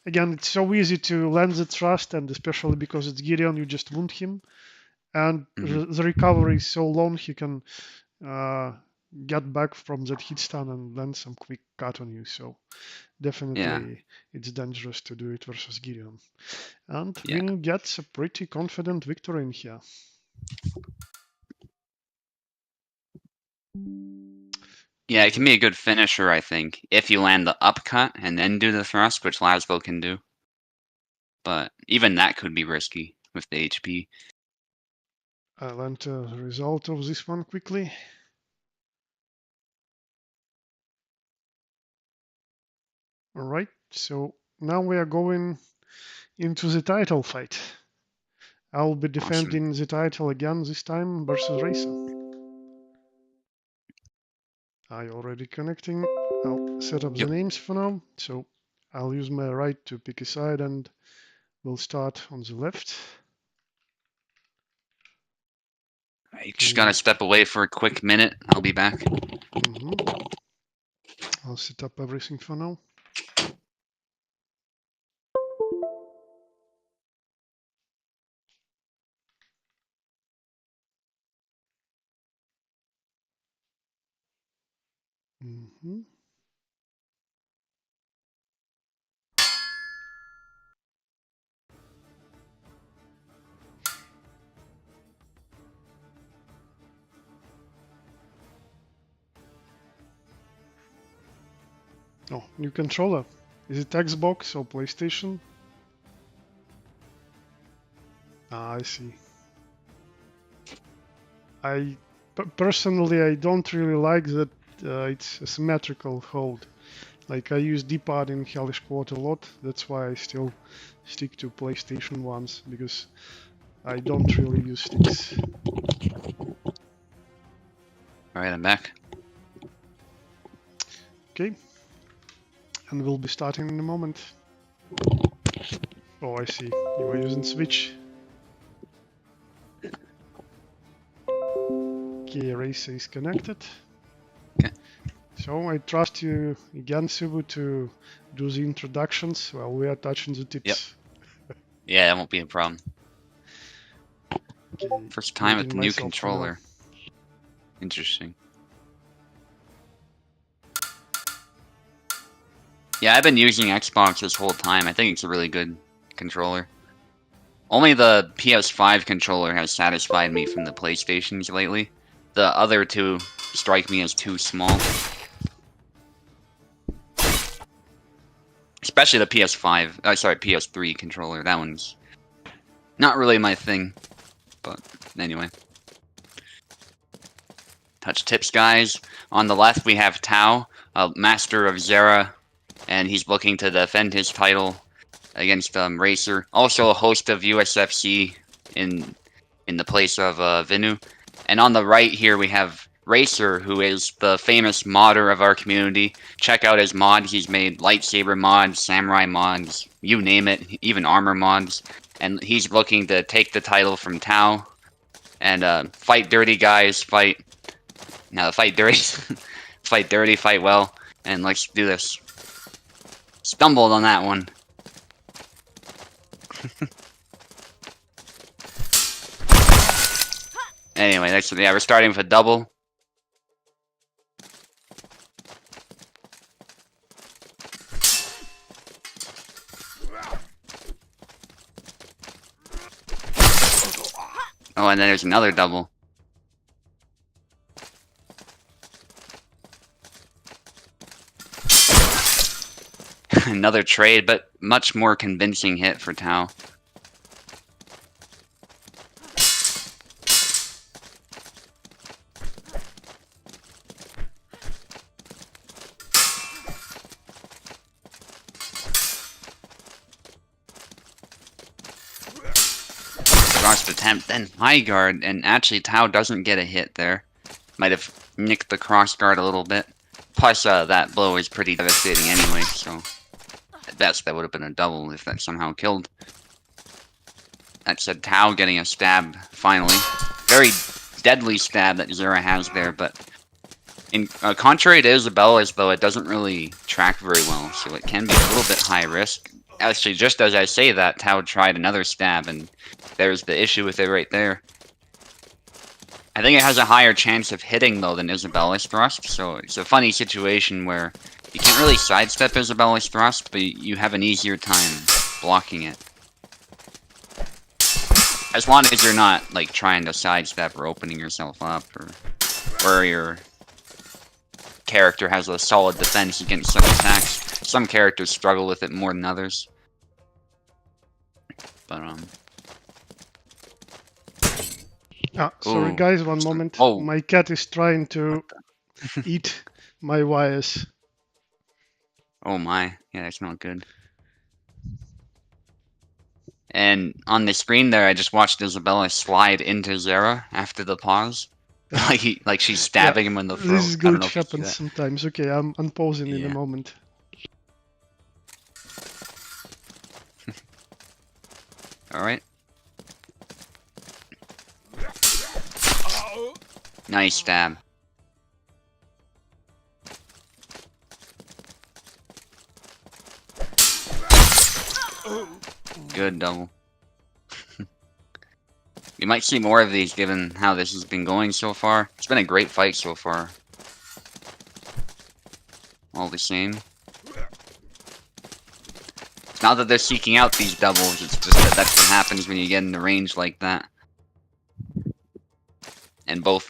Again, it's so easy to land the thrust, and especially because it's Gideon, you just wound him. And the recovery is so long, he can get back from that hit stun and land some quick cut on you. So definitely it's dangerous to do it versus Gideon. And Vinu gets a pretty confident victory in here. Yeah, it can be a good finisher, I think, if you land the upcut and then do the thrust, which Lasbo can do. But even that could be risky with the HP. I'll enter the result of this one quickly. Alright, so now we are going into the title fight. I'll be defending the title again this time versus Racer. I already connecting. I'll set up the names for now. So I'll use my right to pick a side and we'll start on the left. I just gotta step away for a quick minute. I'll be back. I'll set up everything for now. Oh, new controller. Is it Xbox or PlayStation? Ah, I see. Personally, I don't really like that it's a symmetrical hold. Like I use D-pad in Hellish Quart a lot. That's why I still stick to PlayStation ones, because I don't really use sticks. Alright, I'm back. Okay. And we'll be starting in a moment. Oh, I see. You are using Switch. Okay, Racer is connected. Okay. So I trust you again, Subu, to do the introductions while we are touching the tips. Yep. Yeah, that won't be a problem. Okay, first time with the new controller. Interesting. Yeah, I've been using Xbox this whole time. I think it's a really good controller. Only the PS5 controller has satisfied me from the PlayStations lately. The other two strike me as too small. Especially the PS5, sorry, PS3 controller. That one's not really my thing. But anyway. Touch tips, guys. On the left, we have Tau, a master of Zera, and he's looking to defend his title against Racer. Also a host of USFC in the place of Vinu. And on the right here, we have Racer, who is the famous modder of our community. Check out his mods. He's made lightsaber mods, samurai mods, you name it, even armor mods. And he's looking to take the title from Tau. And fight dirty, guys. Fight. Now, fight dirty. Fight dirty, fight well. And let's do this. Stumbled on that one. Anyway, we're starting with a double. Oh, and then there's another double. Another trade, but much more convincing hit for Tau. Crossed attempt, then high guard, and actually Tau doesn't get a hit there. Might have nicked the cross guard a little bit. Plus, that blow is pretty devastating anyway, so at best that would have been a double if that somehow killed. That said, Tau getting a stab, finally. Very deadly stab that Zera has there, but in contrary to Isabella's, though, it doesn't really track very well, so it can be a little bit high risk. Actually, just as I say that, Tau tried another stab, and there's the issue with it right there. I think it has a higher chance of hitting, though, than Isabella's thrust, so it's a funny situation where you can't really sidestep Isabella's thrust, but you have an easier time blocking it. As long as you're not, like, trying to sidestep or opening yourself up, or your character has a solid defense against such attacks. Some characters struggle with it more than others. But, sorry guys, one moment. Oh. My cat is trying to eat my wires. Oh my, yeah, that's not good. And on the screen there, I just watched Isabella slide into Zera after the pause. like she's stabbing him in the throat. This is I don't good, know if you see happens that. sometimes. Okay, I'm unpausing in a Yeah. moment. Alright. Nice stab. Good double. We might see more of these given how this has been going so far. It's been a great fight so far. All the same. It's not that they're seeking out these doubles, it's just that that's what happens when you get in the range like that. And both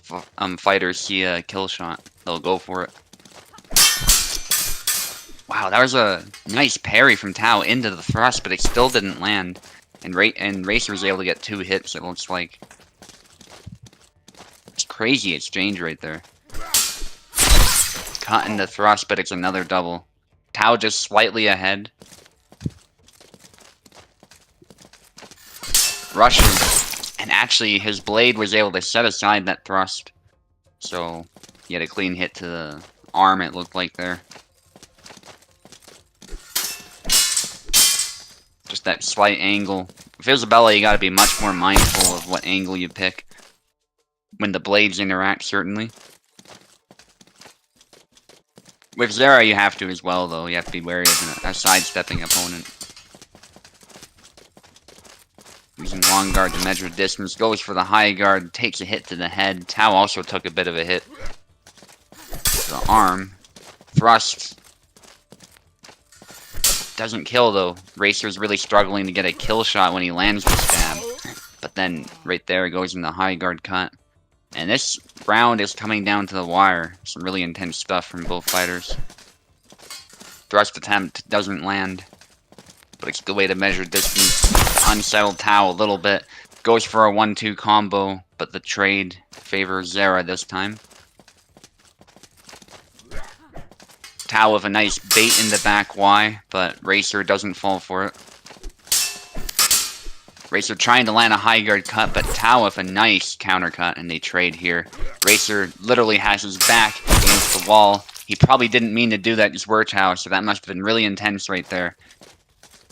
fighters see a kill shot. They'll go for it. Wow, that was a nice parry from Tao into the thrust, but it still didn't land. And Racer was able to get 2 hits, it looks like. It's crazy exchange right there. Cut into thrust, but it's another double. Tao just slightly ahead. Rushes. And actually, his blade was able to set aside that thrust. So, he had a clean hit to the arm, it looked like there. Just that slight angle. With Isabella, you gotta be much more mindful of what angle you pick. When the blades interact, certainly. With Zera, you have to as well, though. You have to be wary of a sidestepping opponent. Using long guard to measure distance. Goes for the high guard. Takes a hit to the head. Tao also took a bit of a hit to the arm. Thrust. Doesn't kill, though. Racer's really struggling to get a kill shot when he lands the stab. But then, right there, it goes in the high guard cut. And this round is coming down to the wire. Some really intense stuff from both fighters. Thrust attempt doesn't land. But it's a good way to measure distance. Unsettled Tao a little bit. Goes for a 1-2 combo, but the trade favors Zera this time. Tao with a nice bait in the back Y, but Racer doesn't fall for it. Racer trying to land a high guard cut, but Tao with a nice counter cut, and they trade here. Racer literally has his back against the wall. He probably didn't mean to do that to Swear Tao, so that must have been really intense right there.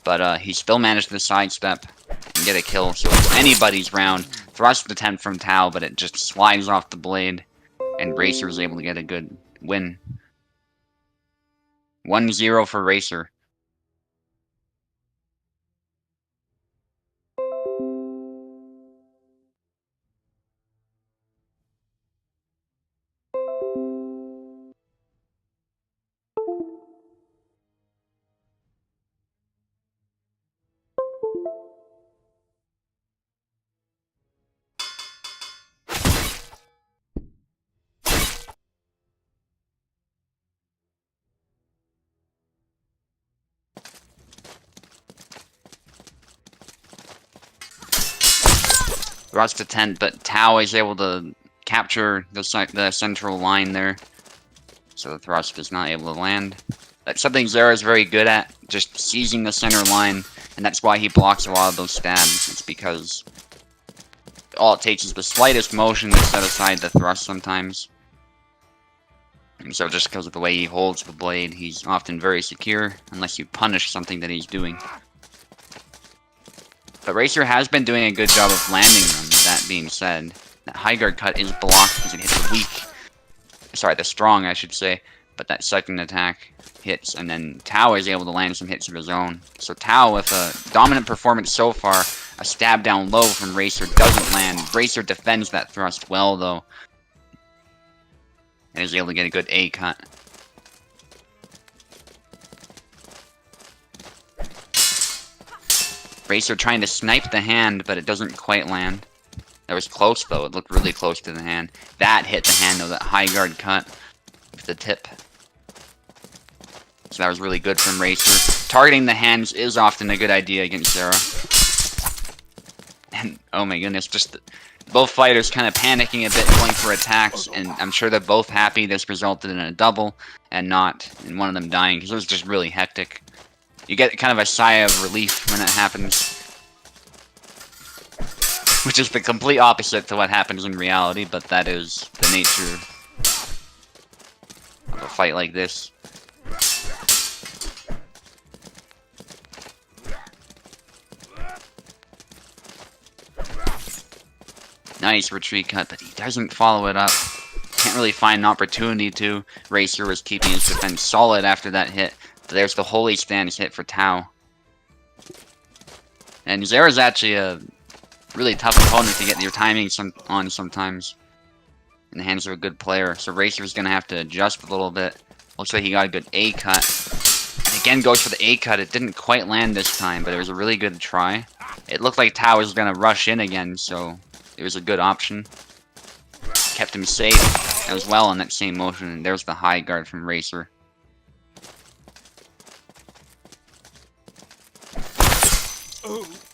But he still managed to sidestep and get a kill, so it's anybody's round. Thrust attempt from Tao, but it just slides off the blade, and Racer is able to get a good win. 1-0 for Racer. Thrust attempt, but Tao is able to capture the central line there. So the thrust is not able to land. That's something Zera is very good at, just seizing the center line, and that's why he blocks a lot of those stabs. It's because all it takes is the slightest motion to set aside the thrust sometimes. And so just because of the way he holds the blade, he's often very secure, unless you punish something that he's doing. But Racer has been doing a good job of landing them, that being said. That high guard cut is blocked because it hits the weak. Sorry, the strong, I should say. But that second attack hits, and then Tao is able to land some hits of his own. So Tao, with a dominant performance so far, a stab down low from Racer doesn't land. Racer defends that thrust well, though. And is able to get a good A cut. Racer trying to snipe the hand, but it doesn't quite land. That was close, though. It looked really close to the hand. That hit the hand, though. That high guard cut with the tip. So that was really good from Racer. Targeting the hands is often a good idea against Zera. And, oh my goodness, just both fighters kind of panicking a bit, going for attacks, and I'm sure they're both happy this resulted in a double, and not in one of them dying, because it was just really hectic. You get kind of a sigh of relief when it happens. which is the complete opposite to what happens in reality, but that is the nature of a fight like this. Nice retreat cut, but he doesn't follow it up. Can't really find an opportunity to. Racer was keeping his defense solid after that hit. But there's the Holy Stance hit for Tau. And Zera's actually a really tough opponent to get your timing on sometimes. In the hands of a good player. So Racer's going to have to adjust a little bit. Looks like he got a good A cut. And again goes for the A cut. It didn't quite land this time, but it was a really good try. It looked like Tau was going to rush in again, so it was a good option. Kept him safe as well in that same motion. And there's the high guard from Racer.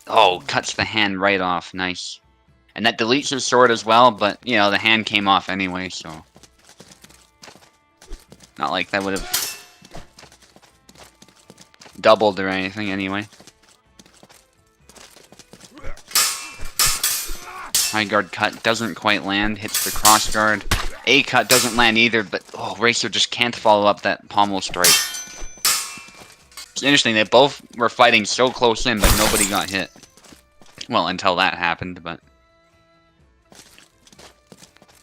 Oh, cuts the hand right off. Nice. And that deletes his sword as well, but, you know, the hand came off anyway, so... Not like that would have doubled or anything anyway. High guard cut doesn't quite land, hits the cross guard. A cut doesn't land either, but oh, Racer just can't follow up that pommel strike. It's interesting, they both were fighting so close in, but nobody got hit. Well, until that happened, but...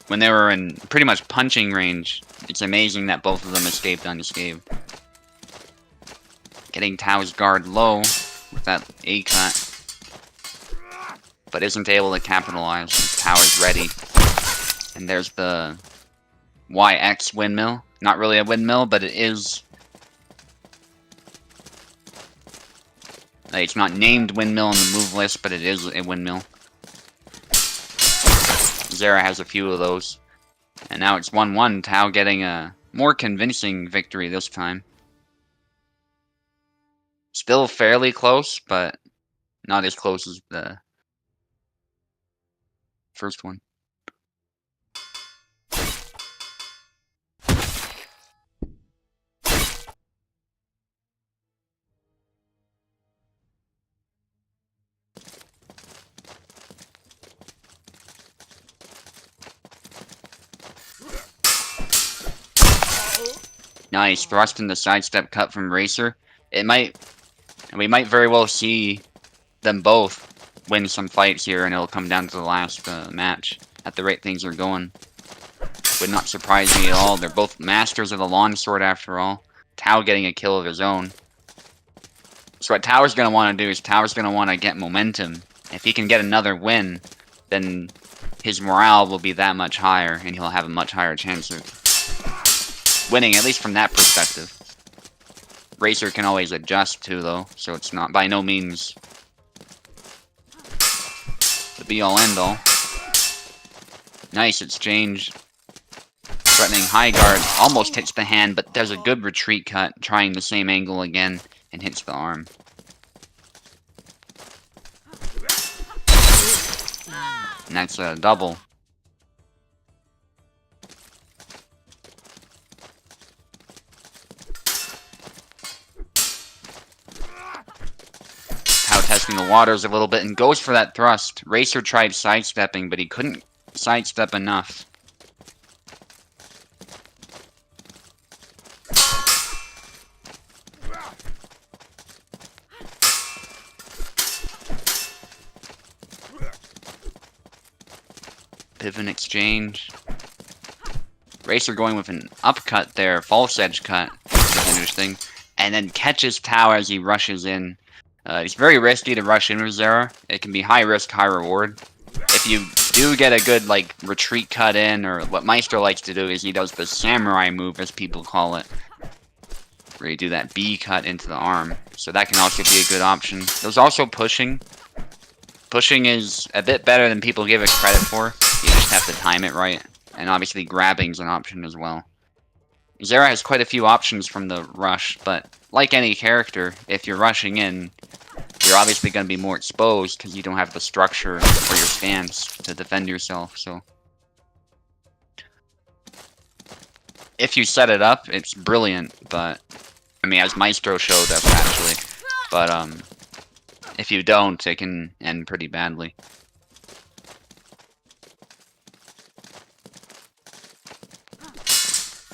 When they were in pretty much punching range, it's amazing that both of them escaped unscathed. Getting Tau's guard low with that A cut. But isn't able to capitalize. Tau is ready. And there's the YX windmill. Not really a windmill, but it is... It's not named windmill in the move list, but it is a windmill. Zera has a few of those. And now it's 1-1, Tau getting a more convincing victory this time. Still fairly close, but not as close as the first one. Nice, thrust in the sidestep cut from Racer. We might very well see them both win some fights here, and it'll come down to the last match at the rate things are going. Would not surprise me at all. They're both masters of the longsword after all. Tau getting a kill of his own. So what Tau's going to want to do is Tau's going to want to get momentum. If he can get another win, then his morale will be that much higher, and he'll have a much higher chance of winning, at least from that perspective. Racer can always adjust too, though, so it's not by no means the be-all end-all. Nice exchange. Threatening high guard, almost hits the hand, but does a good retreat cut, trying the same angle again, and hits the arm. And that's a double. Testing the waters a little bit and goes for that thrust. Racer tried sidestepping, but he couldn't sidestep enough. Pivot exchange. Racer going with an upcut there, false edge cut, which is interesting, and then catches Tau as he rushes in. It's very risky to rush in with Zera. It can be high risk, high reward. If you do get a good, like, retreat cut in, or what Maestro likes to do is he does the samurai move, as people call it, where you do that B cut into the arm. So that can also be a good option. There's also pushing. Pushing is a bit better than people give it credit for. You just have to time it right. And obviously grabbing's an option as well. Zera has quite a few options from the rush, but like any character, if you're rushing in, you're obviously going to be more exposed because you don't have the structure for your stance to defend yourself, so. If you set it up, it's brilliant, but, I mean, as Maestro showed us, actually. But, if you don't, it can end pretty badly.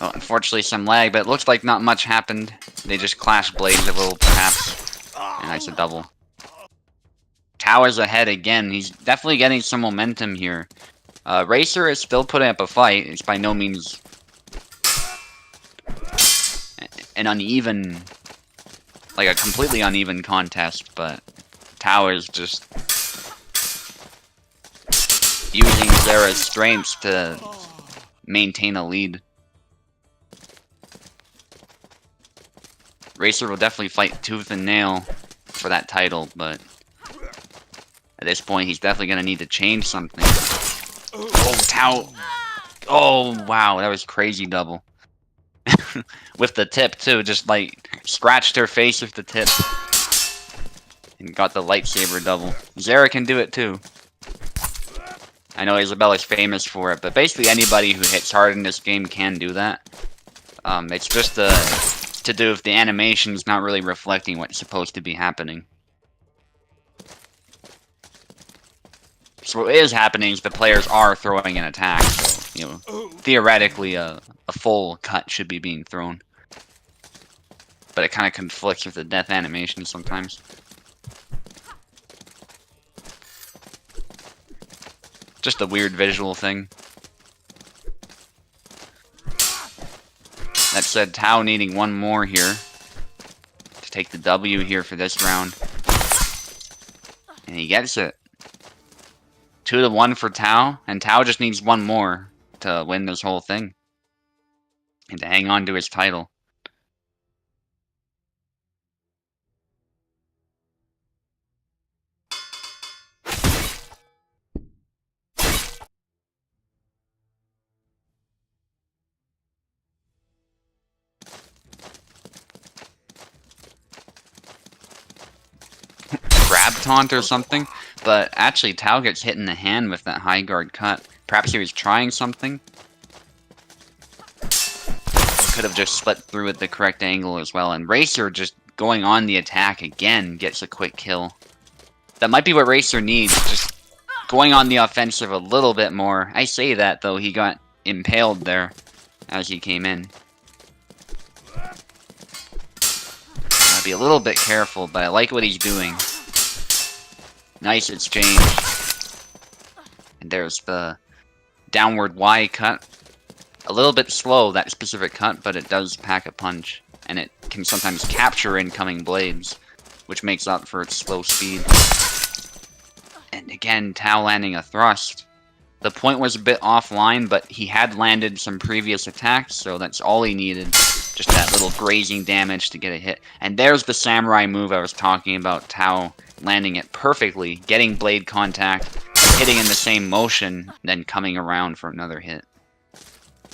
Well, unfortunately, some lag, but it looks like not much happened. They just clashed blades a little, perhaps. And that's a double. Tower's ahead again. He's definitely getting some momentum here. Racer is still putting up a fight. It's by no means an uneven, like a completely uneven contest, but Tower's just using Zera's strengths to maintain a lead. Racer will definitely fight tooth and nail for that title, but at this point he's definitely going to need to change something. Oh, Tao! Oh, wow, that was crazy double. With the tip, too, just like scratched her face with the tip. And got the lightsaber double. Zera can do it, too. I know Isabella's famous for it, but basically anybody who hits hard in this game can do that. It's just to do if the animation's not really reflecting what's supposed to be happening. So what is happening is the players are throwing an attack, so, you know, theoretically a full cut should be being thrown. But it kind of conflicts with the death animation sometimes. Just a weird visual thing. That said, Tao needing one more here to take the W here for this round. And he gets it. 2-1 for Tao, and Tao just needs one more to win this whole thing. And to hang on to his title. Grab taunt or something, but actually Tao gets hit in the hand with that high guard cut. Perhaps he was trying something. Could have just slipped through at the correct angle as well, and Racer just going on the attack again gets a quick kill. That might be what Racer needs, just going on the offensive a little bit more. I say that though, he got impaled there as he came in. Gotta be a little bit careful, but I like what he's doing. Nice exchange. And there's the downward Y cut. A little bit slow, that specific cut, but it does pack a punch. And it can sometimes capture incoming blades, which makes up for its slow speed. And again, Tao landing a thrust. The point was a bit offline, but he had landed some previous attacks, so that's all he needed. Just that little grazing damage to get a hit. And there's the samurai move I was talking about, Tao landing it perfectly, getting blade contact, hitting in the same motion, then coming around for another hit.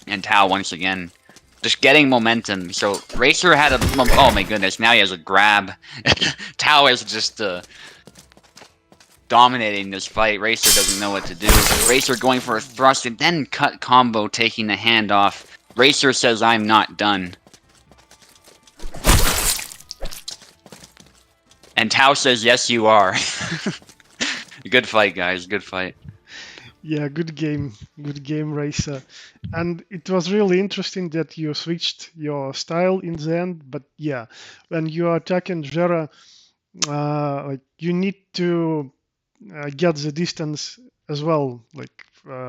And Tao, once again, just getting momentum. So Racer had a... Oh my goodness, now he has a grab. Tao is just dominating this fight. Racer doesn't know what to do. Racer going for a thrust and then cut combo, taking the hand off. Racer says, "I'm not done." And Tao says, "Yes, you are." Good fight, guys. Good fight. Yeah, good game, Racer. And it was really interesting that you switched your style in the end. But yeah, when you are attacking Zera, like you need to get the distance as well, like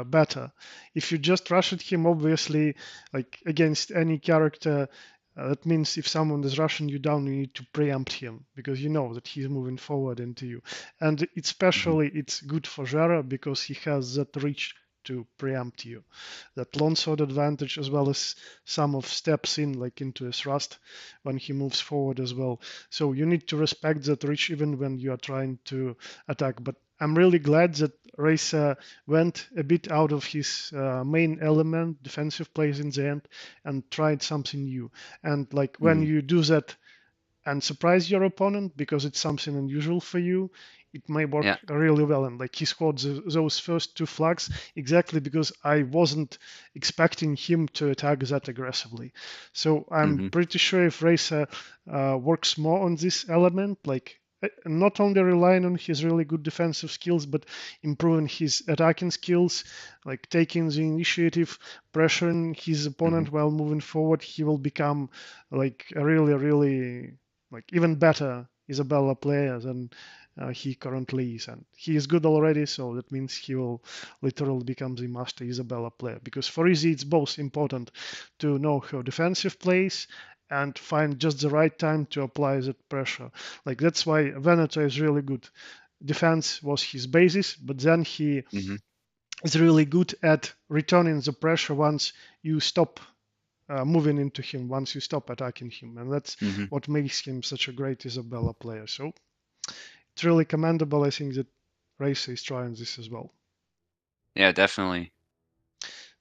better. If you just rush at him, obviously, like against any character, that means if someone is rushing you down, you need to preempt him because you know that he's moving forward into you. And especially it's good for Zera because he has that reach to preempt you. That longsword advantage as well as some of steps in like into a thrust when he moves forward as well. So you need to respect that reach even when you are trying to attack. But I'm really glad that Racer went a bit out of his main element, defensive plays in the end, and tried something new. And like when you do that and surprise your opponent because it's something unusual for you, it may work really well. And like he scored those first two flags exactly because I wasn't expecting him to attack that aggressively. So I'm pretty sure if Racer works more on this element, like not only relying on his really good defensive skills, but improving his attacking skills, like taking the initiative, pressuring his opponent while moving forward. He will become like a really like even better Isabella player than he currently is, and he is good already, so that means he will literally become the master Isabella player. Because for Izzy, it's both important to know her defensive plays and find just the right time to apply that pressure. Like that's why Veneto is really good. Defense was his basis, but then he is really good at returning the pressure once you stop moving into him, once you stop attacking him, and that's what makes him such a great Isabella player. So it's really commendable. I think that Racer is trying this as well. Yeah, definitely.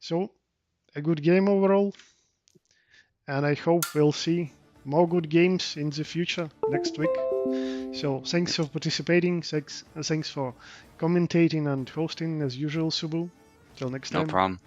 So a good game overall, and I hope we'll see more good games in the future next week. So thanks for participating, thanks for commentating and hosting as usual, Subu. Till next time. No problem.